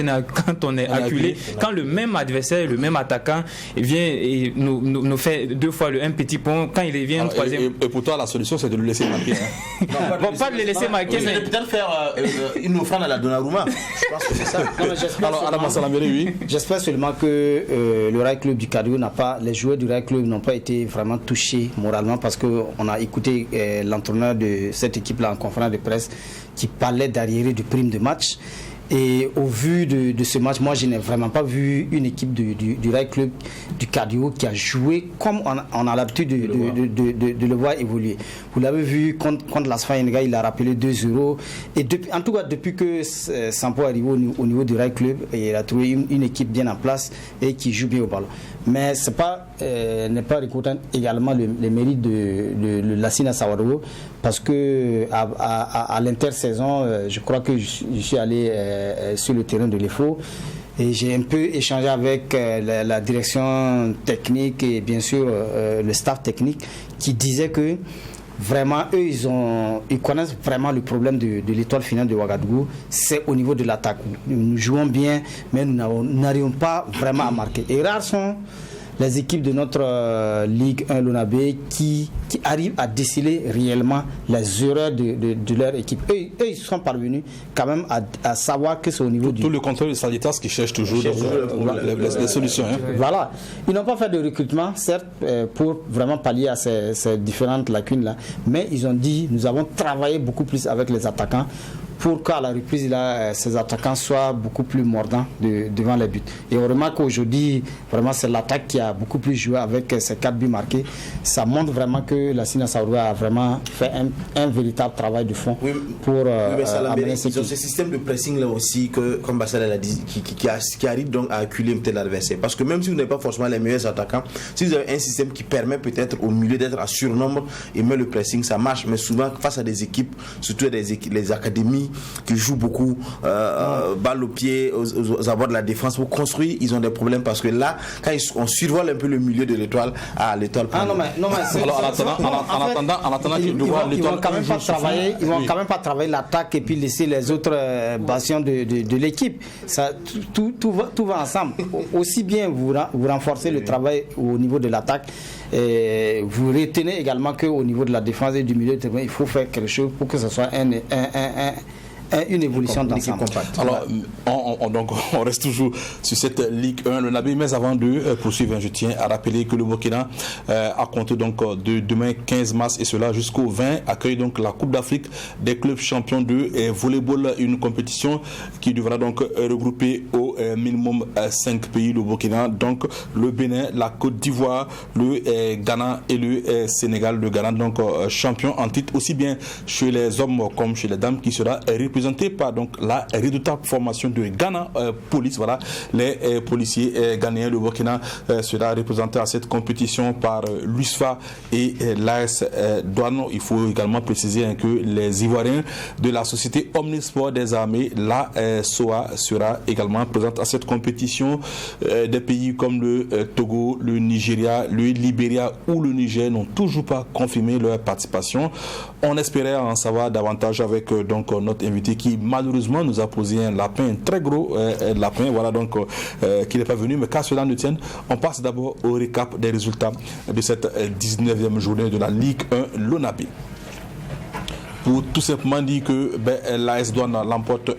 on est acculé, quand le même adversaire, le même attaquant vient et nous fait 2 fois un petit pont, quand il revient troisième. Et pour toi, la solution, c'est de le laisser marquer. Pas de le laisser marquer, mais peut-être faire une offrande à la Donnarumma. Je pense que c'est ça. J'espère seulement que le Rail Club du Cadio les joueurs du Rail Club n'ont pas été vraiment touchés moralement, parce qu'on a écouté l'entraîneur de cette équipe-là en conférence de presse qui parlait d'arriéré du prime de match. Et au vu de ce match, moi je n'ai vraiment pas vu une équipe du Rail Club du Cardio qui a joué comme on a l'habitude de le voir évoluer. Vous l'avez vu contre l'Asfa Yenga, il a rappelé 2-0. Et en tout cas, depuis que Sampo est arrivé au niveau du Rail Club, il a trouvé une équipe bien en place et qui joue bien au ballon. Mais n'est pas reconnaître également les mérites de Lassina Sawadogo, parce que à l'intersaison, je crois que je suis allé sur le terrain de l'EFO et j'ai un peu échangé avec la direction technique et bien sûr le staff technique, qui disait que vraiment eux ils connaissent vraiment le problème de l'étoile finale de Ouagadougou, c'est au niveau de l'attaque. Nous jouons bien, mais nous n'arrivons pas vraiment à marquer. Et rares sont les équipes de notre Ligue 1 Lonabé qui arrivent à déceler réellement les erreurs de leur équipe. Eux, ils sont parvenus quand même à savoir que c'est au niveau tout le contrôle de Salitas qui cherche toujours les solutions. Voilà. Ils n'ont pas fait de recrutement, certes, pour vraiment pallier à ces différentes lacunes-là, mais ils ont dit, nous avons travaillé beaucoup plus avec les attaquants pour qu'à la reprise, ces attaquants soient beaucoup plus mordants devant les buts. Et on remarque qu'aujourd'hui, vraiment, c'est l'attaque qui a beaucoup plus joué avec ces 4 buts marqués. Ça montre vraiment que la Sina Saoura a vraiment fait un véritable travail de fond pour amener ils ont ce système de pressing là aussi, comme Bassel l'a dit, qui arrive donc à acculer peut-être l'adversaire. Parce que même si vous n'avez pas forcément les meilleurs attaquants, si vous avez un système qui permet peut-être au milieu d'être à surnombre et met le pressing, ça marche. Mais souvent, face à des équipes, surtout les académies, qui jouent beaucoup balle au pied aux abords de la défense pour construire, ils ont des problèmes, parce que là quand on survole un peu le milieu de l'étoile, l'étoile en attendant ils vont quand même pas travailler l'attaque et puis laisser les autres bastions de l'équipe. Ça, tout va ensemble. Aussi bien vous renforcez le travail au niveau de l'attaque, et vous retenez également qu'au niveau de la défense et du milieu de terrain, il faut faire quelque chose pour que ce soit une évolution d'ensemble. Alors, on reste toujours sur cette Ligue 1, le Nabi, mais avant de poursuivre, je tiens à rappeler que le Burkina, à compter donc de demain 15 mars et cela jusqu'au 20, accueille donc la Coupe d'Afrique des clubs champions de volleyball, une compétition qui devra donc regrouper au minimum 5 pays, le Burkina, donc le Bénin, la Côte d'Ivoire, le Ghana et le Sénégal. Le Ghana donc champion en titre aussi bien chez les hommes comme chez les dames, qui sera représenté par donc la redoutable formation de Ghana Police. Voilà, les policiers ghanéens. Le Burkina sera représenté à cette compétition par l'USFA et l'AS Douane. Il faut également préciser que les Ivoiriens de la société Omnisport des armées, la SOA, sera également présente à cette compétition. Des pays comme le Togo, le Nigeria, le Libéria ou le Niger n'ont toujours pas confirmé leur participation. On espérait en savoir davantage avec donc notre invité invité qui malheureusement nous a posé un lapin, un très gros lapin, voilà donc qui n'est pas venu, mais qu'à cela ne tienne, on passe d'abord au récap des résultats de cette 19e journée de la Ligue 1 Lonabi. Pour tout simplement dire que l'AS Douane l'emporte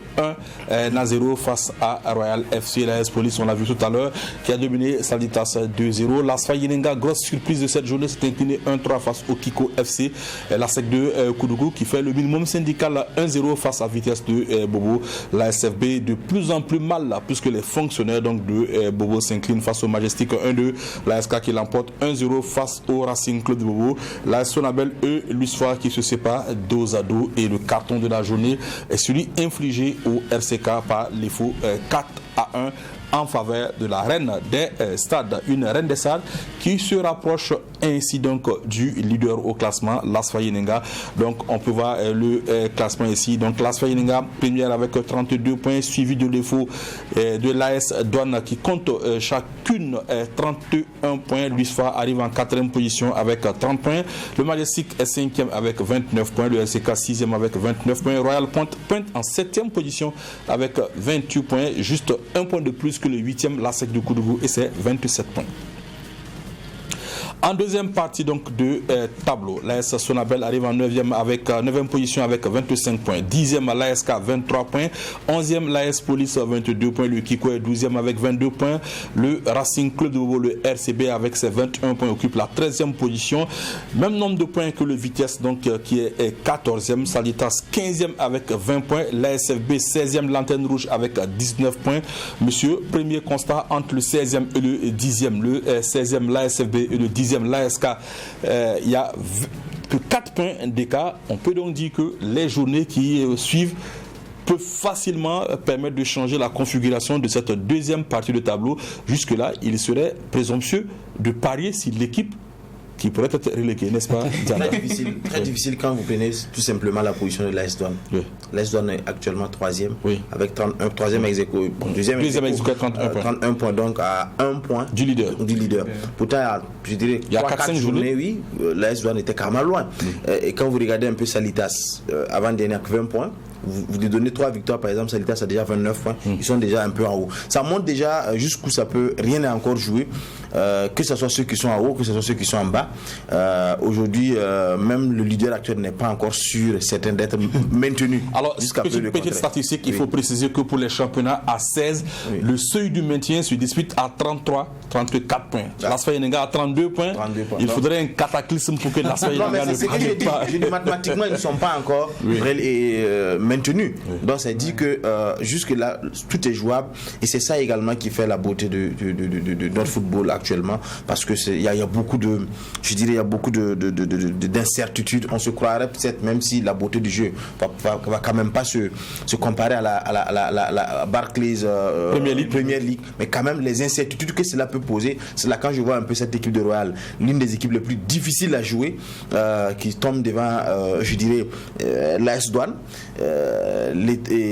1-0 face à Royal FC. L'AS Police, on l'a vu tout à l'heure, qui a dominé Salitas 2-0. L'Asfa Yenenga, grosse surprise de cette journée, s'est incliné 1-3 face au Kiko FC. La SEC de Koudougou qui fait le minimum syndical 1-0 face à Vitesse de Bobo. La SFB de plus en plus mal puisque les fonctionnaires donc de Bobo s'inclinent face au Majestic 1-2. La SK qui l'emporte 1-0 face au Racing Club de Bobo. La Sonabel l'USFA qui se sépare 2-2. Et le carton de la journée est celui infligé au RCK par l'IFO 4-1 en faveur de la reine des stades. Une reine des stades qui se rapproche ainsi donc du leader au classement, l'Asfa Yenenga. Donc on peut voir le classement ici. Donc l'Asfa Yenenga première avec 32 points, suivi de l'IFO de l'AS Douane qui compte chacune 31 points. L'USFA arrive en 4e position avec 30 points. Le Majestic est 5e avec 29 points. Le RCK 6e avec 29 points. Royal pointe en 7e position avec 28 points. Juste un point de plus que le 8e, la SEC de Koudougou, et c'est 27 points. En deuxième partie donc de tableau, l'AS Sonabel arrive en 9e position avec 25 points. 10e l'ASK 23 points. 11e l'AS Police 22 points. Le Kiko est 12e avec 22 points. Le Racing Club de Bobo, le RCB avec ses 21 points occupe la 13e position. Même nombre de points que le Vitesse donc qui est 14e. Salitas 15e avec 20 points. L'ASFB 16e Lanterne Rouge avec 19 points. Monsieur, premier constat entre le 16e et le 10e. Le 16e l'ASFB et le 10e l'ASK, il y a que 4 points d'écart. On peut donc dire que les journées qui suivent peuvent facilement permettre de changer la configuration de cette deuxième partie de tableau. Jusque-là, il serait présomptueux de parier si l'équipe qui pourrait être reléguée, n'est-ce pas? Très difficile quand vous prenez tout simplement la position de l'AS Douane. Oui. L'AS Douane est actuellement 3e avec 31, 3e ex aequo, deuxième ex aequo 31 points, donc à 1 point du leader. Pourtant, je dirais il y a 4-5 journées, oui, l'AS Douane était carrément loin. Et quand vous regardez un peu Salitas, avant-dernier avec 20 points, vous lui donnez 3 victoires par exemple, Salitas a déjà 29 points, ils sont déjà un peu en haut. Ça montre déjà jusqu'où ça peut, rien n'est encore joué, que ce soit ceux qui sont en haut, que ce soit ceux qui sont en bas. Aujourd'hui, même le leader actuel n'est pas encore sûr, certain d'être maintenu. Alors, petite statistique, il faut préciser que pour les championnats à 16, le seuil du maintien se dispute à 34 points. L'Asfa Yenenga a 32 points. Il faudrait un cataclysme pour que l'Asfa Yenenga ne gagne pas. Mathématiquement, ils ne sont pas encore maintenus. Donc ça dit que jusque là tout est jouable et c'est ça également qui fait la beauté de notre football actuellement, parce que il y a beaucoup de, je dirais, il y a beaucoup d'incertitudes. On se croirait peut-être, même si la beauté du jeu va quand même pas se comparer à la Barclays Premier League, mais quand même les incertitudes que cela peut poser, c'est là quand je vois un peu cette équipe de Royal, l'une des équipes les plus difficiles à jouer, qui tombe devant je dirais l'AS Douane,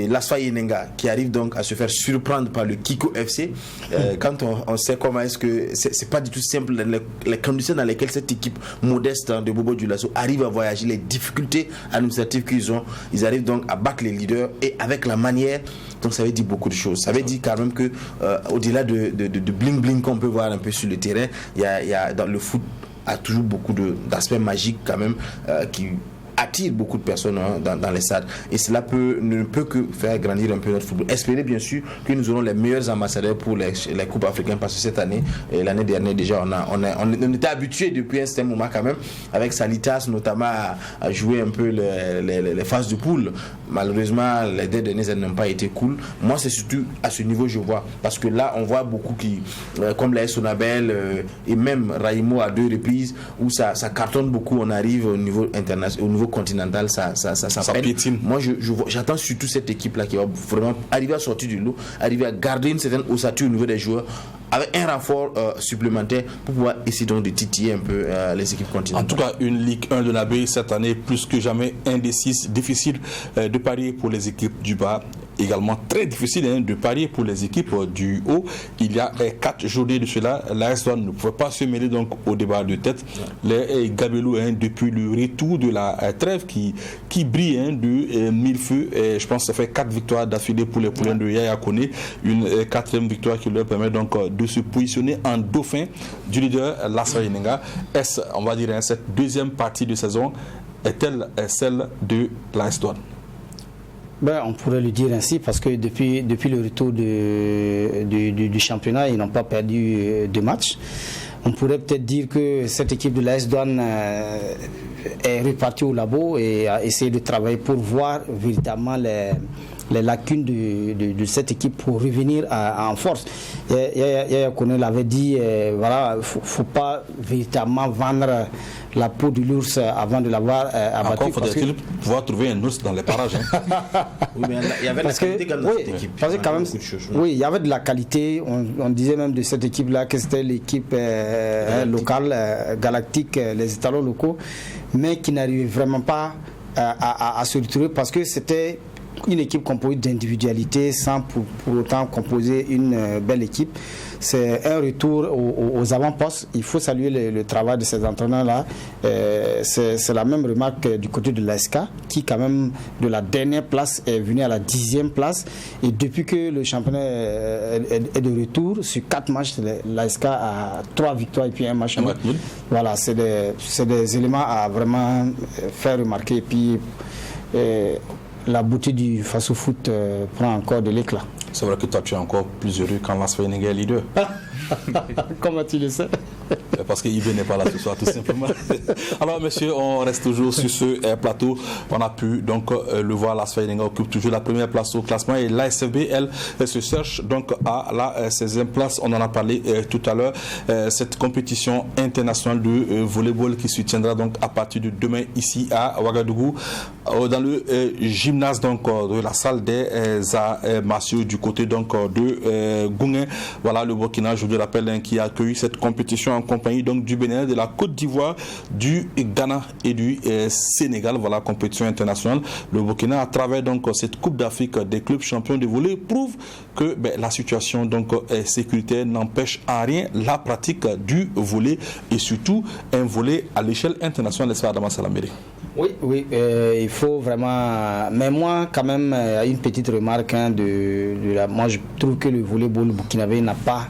l'Asfa Yenenga qui arrive donc à se faire surprendre par le Kiko FC. Quand on sait comment est-ce que c'est pas du tout simple les conditions dans lesquelles cette équipe modeste de Bobo Dioulasso arrive à voyager, les difficultés administratives qu'ils ont, ils arrivent donc à battre les leaders et avec la manière. Donc ça veut dire beaucoup de choses. Ça veut dire quand même que au-delà de bling bling qu'on peut voir un peu sur le terrain, il y a dans le foot a toujours beaucoup d'aspects magiques quand même qui attire beaucoup de personnes dans les stades, et cela ne peut que faire grandir un peu notre football. Espérer bien sûr que nous aurons les meilleurs ambassadeurs pour les coupes africaines, parce que cette année et l'année dernière déjà on était habitué depuis un certain moment quand même avec Salitas notamment à jouer un peu les phases de poule. Malheureusement les 2 dernières années n'ont pas été cool. Moi c'est surtout à ce niveau je vois, parce que là on voit beaucoup qui comme l'AS Sonabel et même Raimo à 2 reprises où ça cartonne beaucoup, on arrive au niveau international, au niveau continental, ça piétine. Moi j'attends surtout cette équipe là qui va vraiment arriver à sortir du lot, arriver à garder une certaine ossature au niveau des joueurs, avec un renfort supplémentaire pour pouvoir essayer donc de titiller un peu les équipes continentales. En tout cas, une Ligue 1 de la baie cette année plus que jamais indécise, difficile de parier pour les équipes du bas. également très difficile de parier pour les équipes du haut. Il y a 4 journées de cela, l'AS Douanes ne pouvait pas se mêler donc au débat de tête. Les Gabelous, depuis le retour de la trêve qui brille de mille feux, je pense que ça fait 4 victoires d'affilée pour les poulains de Yaya Kone, une 4e victoire qui leur permet donc de se positionner en dauphin du leader Lasfa Yenenga. Est-ce, on va dire, cette deuxième partie de saison est-elle celle de l'AS Douanes? On pourrait le dire ainsi parce que depuis le retour du championnat, ils n'ont pas perdu de match. On pourrait peut-être dire que cette équipe de l'AS Douanes est repartie au labo et a essayé de travailler pour voir véritablement les lacunes de cette équipe pour revenir en force. Yaya Kone l'avait dit, voilà, faut pas véritablement vendre la peau de l'ours avant de l'avoir abattu. Encore faudrait-il pouvoir trouver un ours dans les parages. Oui, mais il y avait de la qualité quand même dans cette équipe. Parce que quand même, oui, il y avait de la qualité. On disait même de cette équipe-là que c'était l'équipe locale, galactique, les étalons locaux, mais qui n'arrivait vraiment pas à se retrouver parce que c'était une équipe composée d'individualité sans pour autant composer une belle équipe. C'est un retour aux avant-postes. Il faut saluer le travail de ces entraîneurs-là. C'est la même remarque du côté de l'ASK qui quand même de la dernière place est venu à la 10e place. Et depuis que le championnat est de retour, sur 4 matchs, l'ASK a 3 victoires et puis 1 match. Voilà, c'est des éléments à vraiment faire remarquer. Et puis la beauté du face-au-foot prend encore de l'éclat. C'est vrai que toi tu es encore plus heureux quand Lasfa Yenenga est leader. Comment tu le sais? Parce qu'Ibé n'est pas là ce soir tout simplement. Alors messieurs, on reste toujours sur ce plateau. On a pu donc le voir, Lasfa Yenenga occupe toujours la première place au classement et l'ASFB elle se cherche donc à la 16e place. On en a parlé tout à l'heure. Cette compétition internationale de volleyball qui se tiendra donc à partir de demain ici à Ouagadougou dans le gymnase donc de la salle des arts martiaux du côté donc de Gouin. Voilà le Burkina, je vous le rappelle, qui a accueilli cette compétition en compagnie donc du Bénin, de la Côte d'Ivoire, du Ghana et du Sénégal. Voilà, compétition internationale. Le Burkina, à travers donc cette Coupe d'Afrique des clubs champions de volley, prouve que la situation donc sécuritaire n'empêche à rien la pratique du volley et surtout un volley à l'échelle internationale, n'est-ce pas, Adama Salaméré? Oui, il faut vraiment. Mais moi, quand même, une petite remarque. Moi, je trouve que le volleyball burkinabé n'a pas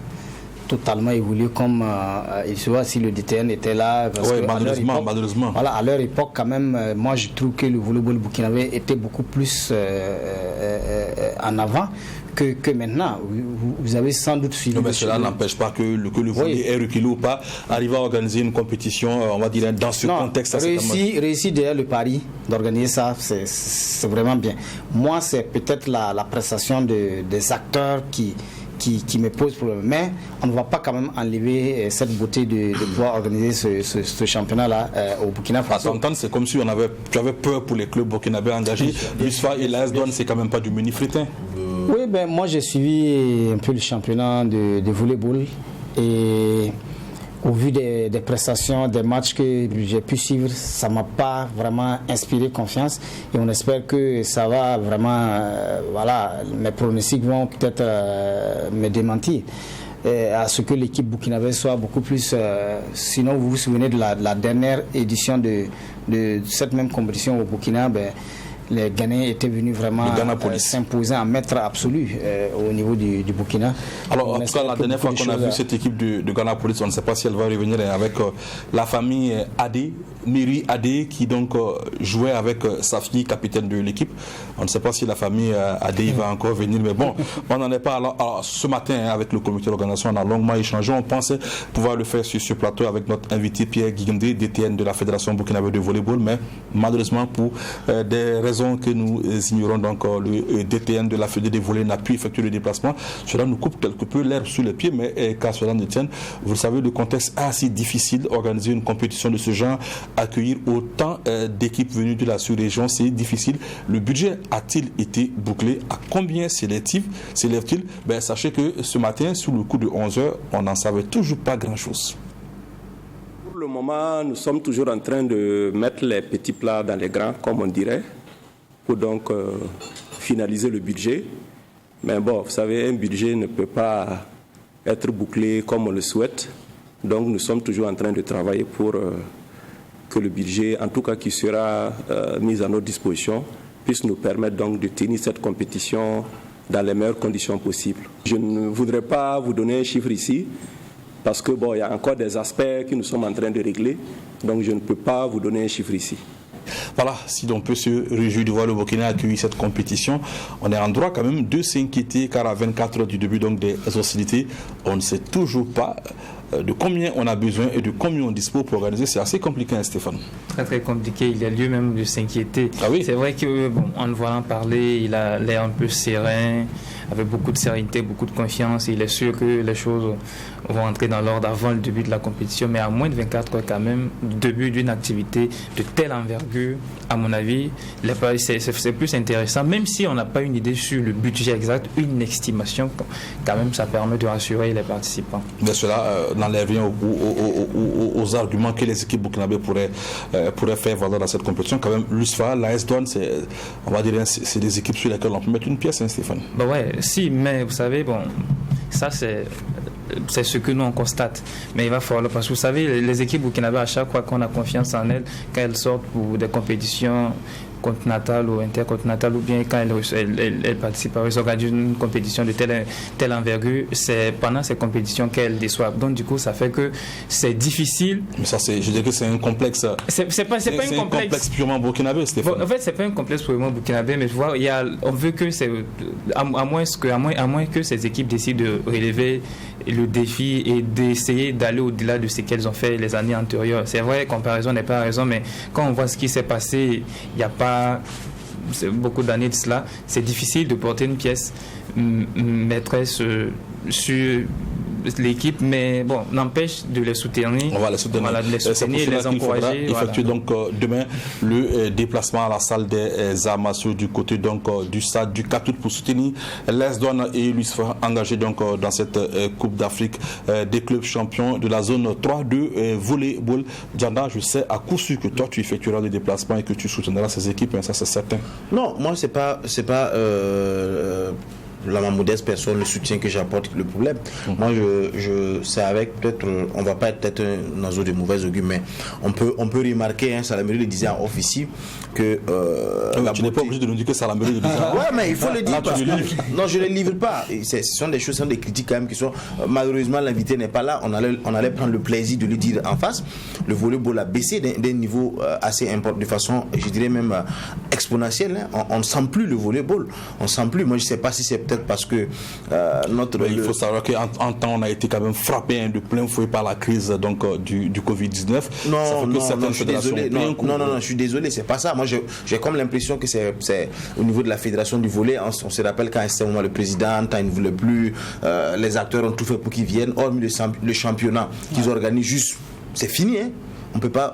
totalement évolué comme il se voit si le DTN était là. Oui, malheureusement. Voilà, à leur époque, quand même, moi, je trouve que le volleyball burkinabé était beaucoup plus en avant que maintenant. Vous avez sans doute suivi. Non, mais cela n'empêche pas que le volley est reculé ou pas, arriver à organiser une compétition, on va dire, dans ce contexte. Réussir derrière le pari d'organiser ça, c'est vraiment bien. Moi, c'est peut-être la prestation des acteurs qui me pose problème. Mais on ne va pas quand même enlever cette beauté de pouvoir organiser ce championnat-là au Burkina Faso. À t'entendre, c'est comme si tu avais peur pour les clubs burkinabés engagés. L'USFA et l'AS Douanes, c'est quand même pas du mini-fritin. Oui, moi j'ai suivi un peu le championnat de volleyball et au vu des prestations, des matchs que j'ai pu suivre, ça ne m'a pas vraiment inspiré confiance et on espère que ça va vraiment, mes pronostics vont peut-être me démentir. À ce que l'équipe burkinabé soit beaucoup plus... sinon, vous vous souvenez de la dernière édition de cette même compétition au Burkina, les Ghanéens étaient venus vraiment s'imposer en maître absolu au niveau du Burkina. Alors, en tout cas, la dernière fois qu'on a vu cette équipe de Ghana Police, on ne sait pas si elle va revenir avec la famille Adé, Miri Adé, qui donc jouait avec sa fille, capitaine de l'équipe. On ne sait pas si la famille Adé va encore venir, mais bon, on n'en est pas. Alors, ce matin, avec le comité d'organisation, on a longuement échangé. On pensait pouvoir le faire sur ce plateau avec notre invité Pierre Guigandé, DTN de la Fédération burkinabé de volleyball, mais malheureusement, pour des raisons que nous ignorons, donc le DTN de la Fédération des volets n'a pu effectuer le déplacement. Cela nous coupe quelque peu l'herbe sous les pieds, mais qu'à cela ne tienne, vous savez, le contexte est assez difficile. Organiser une compétition de ce genre, accueillir autant d'équipes venues de la sous-région, c'est difficile. Le budget a-t-il été bouclé? À combien s'élève-t-il? Sachez que ce matin, sous le coup de 11h, on n'en savait toujours pas grand-chose. Pour le moment, nous sommes toujours en train de mettre les petits plats dans les grands, comme on dirait. pour donc finaliser le budget. Mais bon, vous savez, un budget ne peut pas être bouclé comme on le souhaite. Donc nous sommes toujours en train de travailler pour que le budget, en tout cas qui sera mis à notre disposition, puisse nous permettre donc de tenir cette compétition dans les meilleures conditions possibles. Je ne voudrais pas vous donner un chiffre ici, parce que bon, il y a encore des aspects que nous sommes en train de régler, donc je ne peux pas vous donner un chiffre ici. Voilà, si l'on peut se réjouir de voir le Burkina accueillir cette compétition, on est en droit quand même de s'inquiéter, car à 24 heures du début donc des hostilités, on ne sait toujours pas de combien on a besoin et de combien on dispose pour organiser. C'est assez compliqué, hein, Stéphane. Très très compliqué, il y a lieu même de s'inquiéter. Ah oui. C'est vrai que bon, en le voyant parler, il a l'air un peu serein, avec beaucoup de sérénité, beaucoup de confiance. Il est sûr que les choses vont entrer dans l'ordre avant le début de la compétition, mais à moins de 24 heures quand même, du début d'une activité de telle envergure, à mon avis, c'est plus intéressant, même si on n'a pas une idée sur le budget exact, une estimation, quand même ça permet de rassurer les participants. Mais cela n'enlève rien aux arguments que les équipes burkinabées pourraient faire valoir dans cette compétition. Quand même, l'USFA, l'AS Douanes, on va dire, c'est des équipes sur lesquelles on peut mettre une pièce, hein, Stéphane. Ben ouais, si, mais vous savez, bon, ça c'est ce que nous on constate. Mais il va falloir, parce que vous savez, les équipes burkinabées, à chaque fois qu'on a confiance en elles, quand elles sortent pour des compétitions continentale ou intercontinentale, ou bien quand elle participe à une compétition de telle envergure, c'est pendant ces compétitions qu'elle déçoit. Donc du coup, ça fait que c'est difficile. Mais ça, je dirais que c'est un complexe. C'est pas un complexe purement burkinabé, Stéphane. En fait, c'est pas un complexe purement burkinabé, mais tu vois, on veut que à moins que ces équipes décident de relever le défi et d'essayer d'aller au-delà de ce qu'elles ont fait les années antérieures. C'est vrai, comparaison n'est pas raison, mais quand on voit ce qui s'est passé, il n'y a pas beaucoup d'années de cela, c'est difficile de porter une pièce maîtresse sur l'équipe, mais bon, n'empêche de les soutenir. On va les soutenir. Voilà, de les soutenir, les encourager. Effectuer donc demain le déplacement à la salle des arts martiaux du côté donc du stade du 4 août pour soutenir l'AS Douanes et l'USFA engagés donc dans cette Coupe d'Afrique des clubs champions de la zone 3 de volleyball. Djanda, je sais à coup sûr que toi tu effectueras le déplacement et que tu soutiendras ces équipes, hein, ça c'est certain. Non, moi c'est pas ma modeste personne, le soutien que j'apporte, le problème. Moi, c'est avec peut-être, on va pas être peut-être un oiseau de mauvaise augure, mais on peut remarquer, hein, Salameri le disait en off ici, que tu n'es pas obligé de nous dire que Salameri le disait. Ouais, mais il faut le dire. Non, je ne le livre pas. Ce sont des choses, ce sont des critiques quand même qui sont. Malheureusement, l'invité n'est pas là. On allait prendre le plaisir de lui dire en face. Le volleyball a baissé d'un niveau assez important, de façon, je dirais même exponentielle. Hein. On ne sent plus le volleyball. On ne sent plus. Moi, je ne sais pas si c'est peut-être parce que il faut savoir qu'en temps on a été quand même frappé de plein fouet par la crise donc du Covid-19. Non, je suis désolé. Non, je suis désolé, c'est pas ça. Moi, j'ai comme l'impression que c'est au niveau de la fédération du volley. On se rappelle qu'à un certain moment le président il ne voulait plus, les acteurs ont tout fait pour qu'ils viennent, hormis le championnat qu'ils organisent juste, c'est fini, hein. On ne peut pas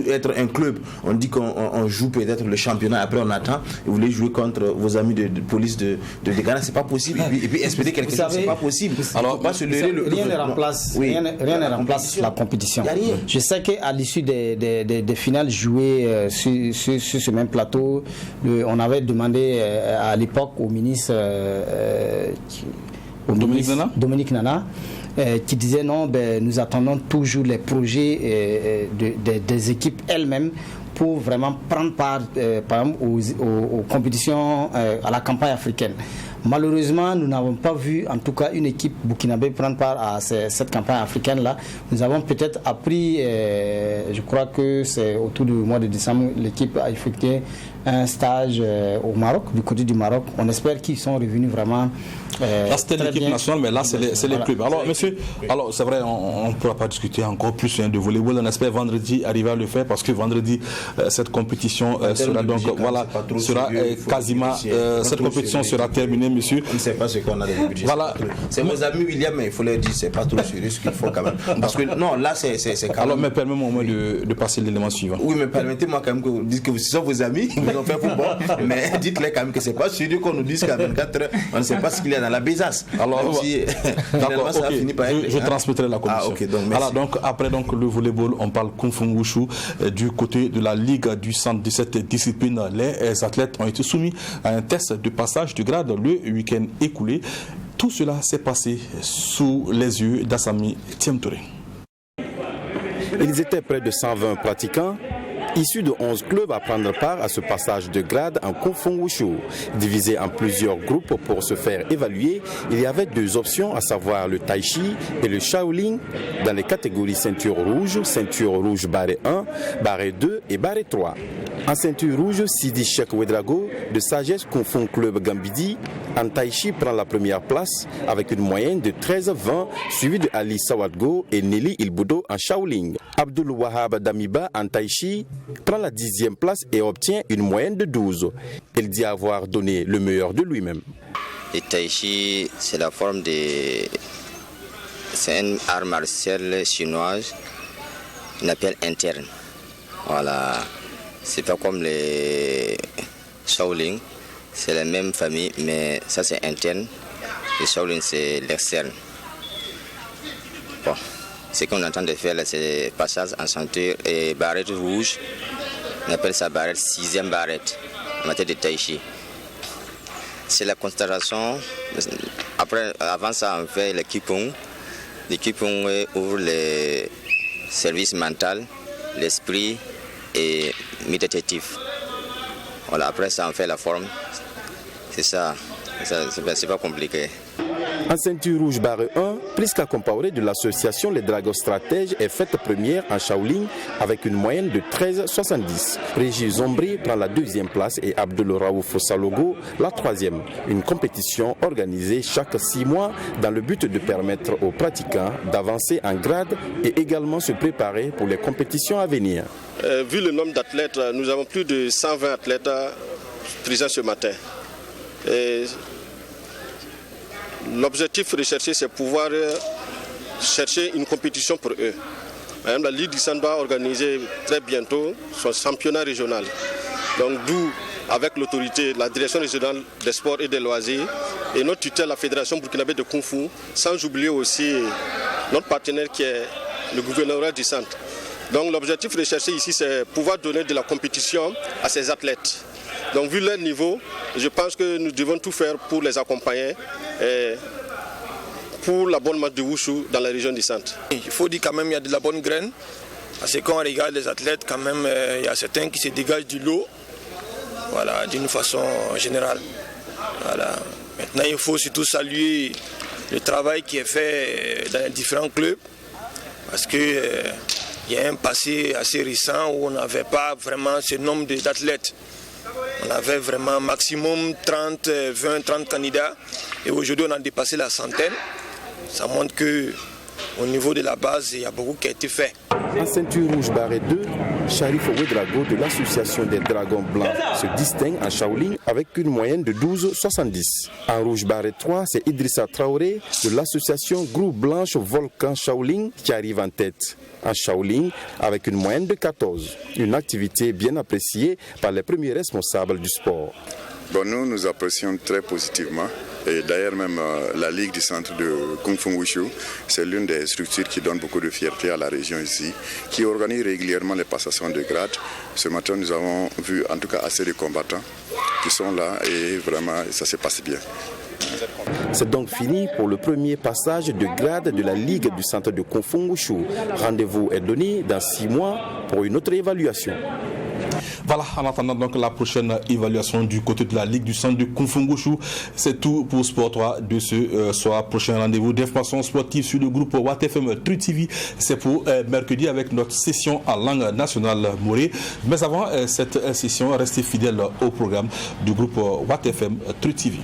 être un club. On dit qu'on joue peut-être le championnat, après on attend. Et vous voulez jouer contre vos amis de police de Ghana, c'est pas possible. Et puis espérer quelque chose, c'est pas possible. Alors, rien ne remplace, rien ne remplace la compétition. Je sais qu'à l'issue des finales jouées sur ce même plateau, on avait demandé à l'époque au ministre Dominique Nana. Qui disait non, nous attendons toujours les projets des équipes elles-mêmes pour vraiment prendre part, par exemple, aux compétitions, à la campagne africaine. Malheureusement, nous n'avons pas vu, en tout cas, une équipe burkinabé prendre part à cette campagne africaine-là. Nous avons peut-être appris, je crois que c'est autour du mois de décembre, l'équipe a effectué un stage au Maroc, du côté du Maroc. On espère qu'ils sont revenus vraiment. Là, c'était l'équipe nationale, mais là, c'est les clubs. Alors, monsieur, c'est vrai, on ne pourra pas discuter encore plus de volleyball. On espère vendredi arriver à le faire parce que vendredi, cette compétition sera donc, voilà, sera quasiment, cette compétition sera terminée. monsieur. On ne sait pas ce qu'on a dans le budget. Voilà. C'est mes amis William, mais il faut leur dire, c'est pas trop sérieux ce qu'il faut quand même. Parce que non, là, c'est quand même... Alors, mais permettez-moi au moins de passer l'élément suivant. Oui, mais permettez-moi quand même que vous dites que ce sont vos amis, ils vous ont fait football, mais dites-les quand même que c'est pas sérieux qu'on nous dise qu'à 24 heures, on ne sait pas ce qu'il y a dans la besace. Alors, si, d'accord, ça finit par être... je transmettrai la commission. Ah, ok, donc merci. Alors, donc, après le volleyball, on parle Kung Fu Wushu. Du côté de la Ligue du centre de cette discipline, les athlètes ont été soumis à un test de passage de grade le week-end écoulé. Tout cela s'est passé sous les yeux d'Assami Thiemtouré. Ils étaient près de 120 pratiquants, issus de 11 clubs à prendre part à ce passage de grade en Kung Fu Wushu. Divisés en plusieurs groupes pour se faire évaluer, il y avait 2 options, à savoir le Tai Chi et le Shaolin, dans les catégories ceinture rouge barré 1, barré 2 et barré 3. En ceinture rouge, Sidi Cheikh Ouedraogo de Sagesse Kung Fu Club Gambidi en Tai Chi prend la première place avec une moyenne de 13-20, suivi de Ali Sawadgo et Nelly Ilboudo en Shaolin. Abdul Wahab Damiba en Tai Chi prend la 10e place et obtient une moyenne de 12. Il dit avoir donné le meilleur de lui-même. Le Tai Chi, c'est la forme de... C'est un art martial chinois, on appelle interne. Voilà. C'est pas comme les Shaolin, c'est la même famille, mais ça c'est interne. Le Shaolin c'est l'externe. Bon, ce qu'on entend de faire là, c'est passage en ceinture et barrette rouge. On appelle ça barrette, 6e barrette en matière de Tai Chi. C'est la concentration. Après, avant ça, on fait le Qigong. Le Qigong ouvre le service mental, l'esprit et méditatif. Voilà, après ça, on fait la forme. C'est ça, c'est pas compliqué. En ceinture rouge barre 1, Priska Compaoré de l'association Les Dragons Stratèges est faite première en Shaolin avec une moyenne de 13,70. Régis Zombri prend la 2e place et Abdul Raouf Salogo la 3e. Une compétition organisée chaque 6 mois dans le but de permettre aux pratiquants d'avancer en grade et également se préparer pour les compétitions à venir. Vu le nombre d'athlètes, nous avons plus de 120 athlètes présents ce matin. L'objectif recherché, c'est pouvoir chercher une compétition pour eux. Madame, la Ligue du Centre va organiser très bientôt son championnat régional. Donc d'où, avec l'autorité, la direction régionale des sports et des loisirs et notre tutelle, la Fédération burkinabé de Kung Fu, sans oublier aussi notre partenaire qui est le gouvernorat du centre. Donc l'objectif recherché ici, c'est pouvoir donner de la compétition à ces athlètes. Donc vu leur niveau, je pense que nous devons tout faire pour les accompagner et pour la bonne marche du Wushu dans la région du centre. Il faut dire quand même qu'il y a de la bonne graine, parce que quand on regarde les athlètes, quand même, il y a certains qui se dégagent du lot, voilà, d'une façon générale. Voilà. Maintenant, il faut surtout saluer le travail qui est fait dans les différents clubs, parce qu'il y a un passé assez récent où on n'avait pas vraiment ce nombre d'athlètes. On avait vraiment maximum 20-30 candidats et aujourd'hui on a dépassé la centaine. Ça montre qu'au niveau de la base, il y a beaucoup qui a été fait. En ceinture rouge barré 2, Sharif Ouedraogo de l'association des Dragons Blancs se distingue en Shaolin avec une moyenne de 12,70. En rouge barré 3, c'est Idrissa Traoré de l'association Groupe Blanche Volcan Shaolin qui arrive en tête. En Shaolin avec une moyenne de 14. Une activité bien appréciée par les premiers responsables du sport. Bon, nous apprécions très positivement. Et d'ailleurs même la Ligue du Centre de Kung Fu Wushu, c'est l'une des structures qui donne beaucoup de fierté à la région ici, qui organise régulièrement les passations de grade. Ce matin, nous avons vu en tout cas assez de combattants qui sont là et vraiment ça se passe bien. C'est donc fini pour le premier passage de grade de la Ligue du Centre de Kung Fu Wushu. Rendez-vous est donné dans 6 mois pour une autre évaluation. Voilà, en attendant donc la prochaine évaluation du côté de la Ligue du Centre de Kung Fu Wushu. C'est tout pour Sport 3 de ce soir. Prochain rendez-vous d'information sportive sur le groupe WattFM Tru TV. C'est pour mercredi avec notre session en langue nationale morée. Mais avant cette session, restez fidèles au programme du groupe WattFM Tru TV.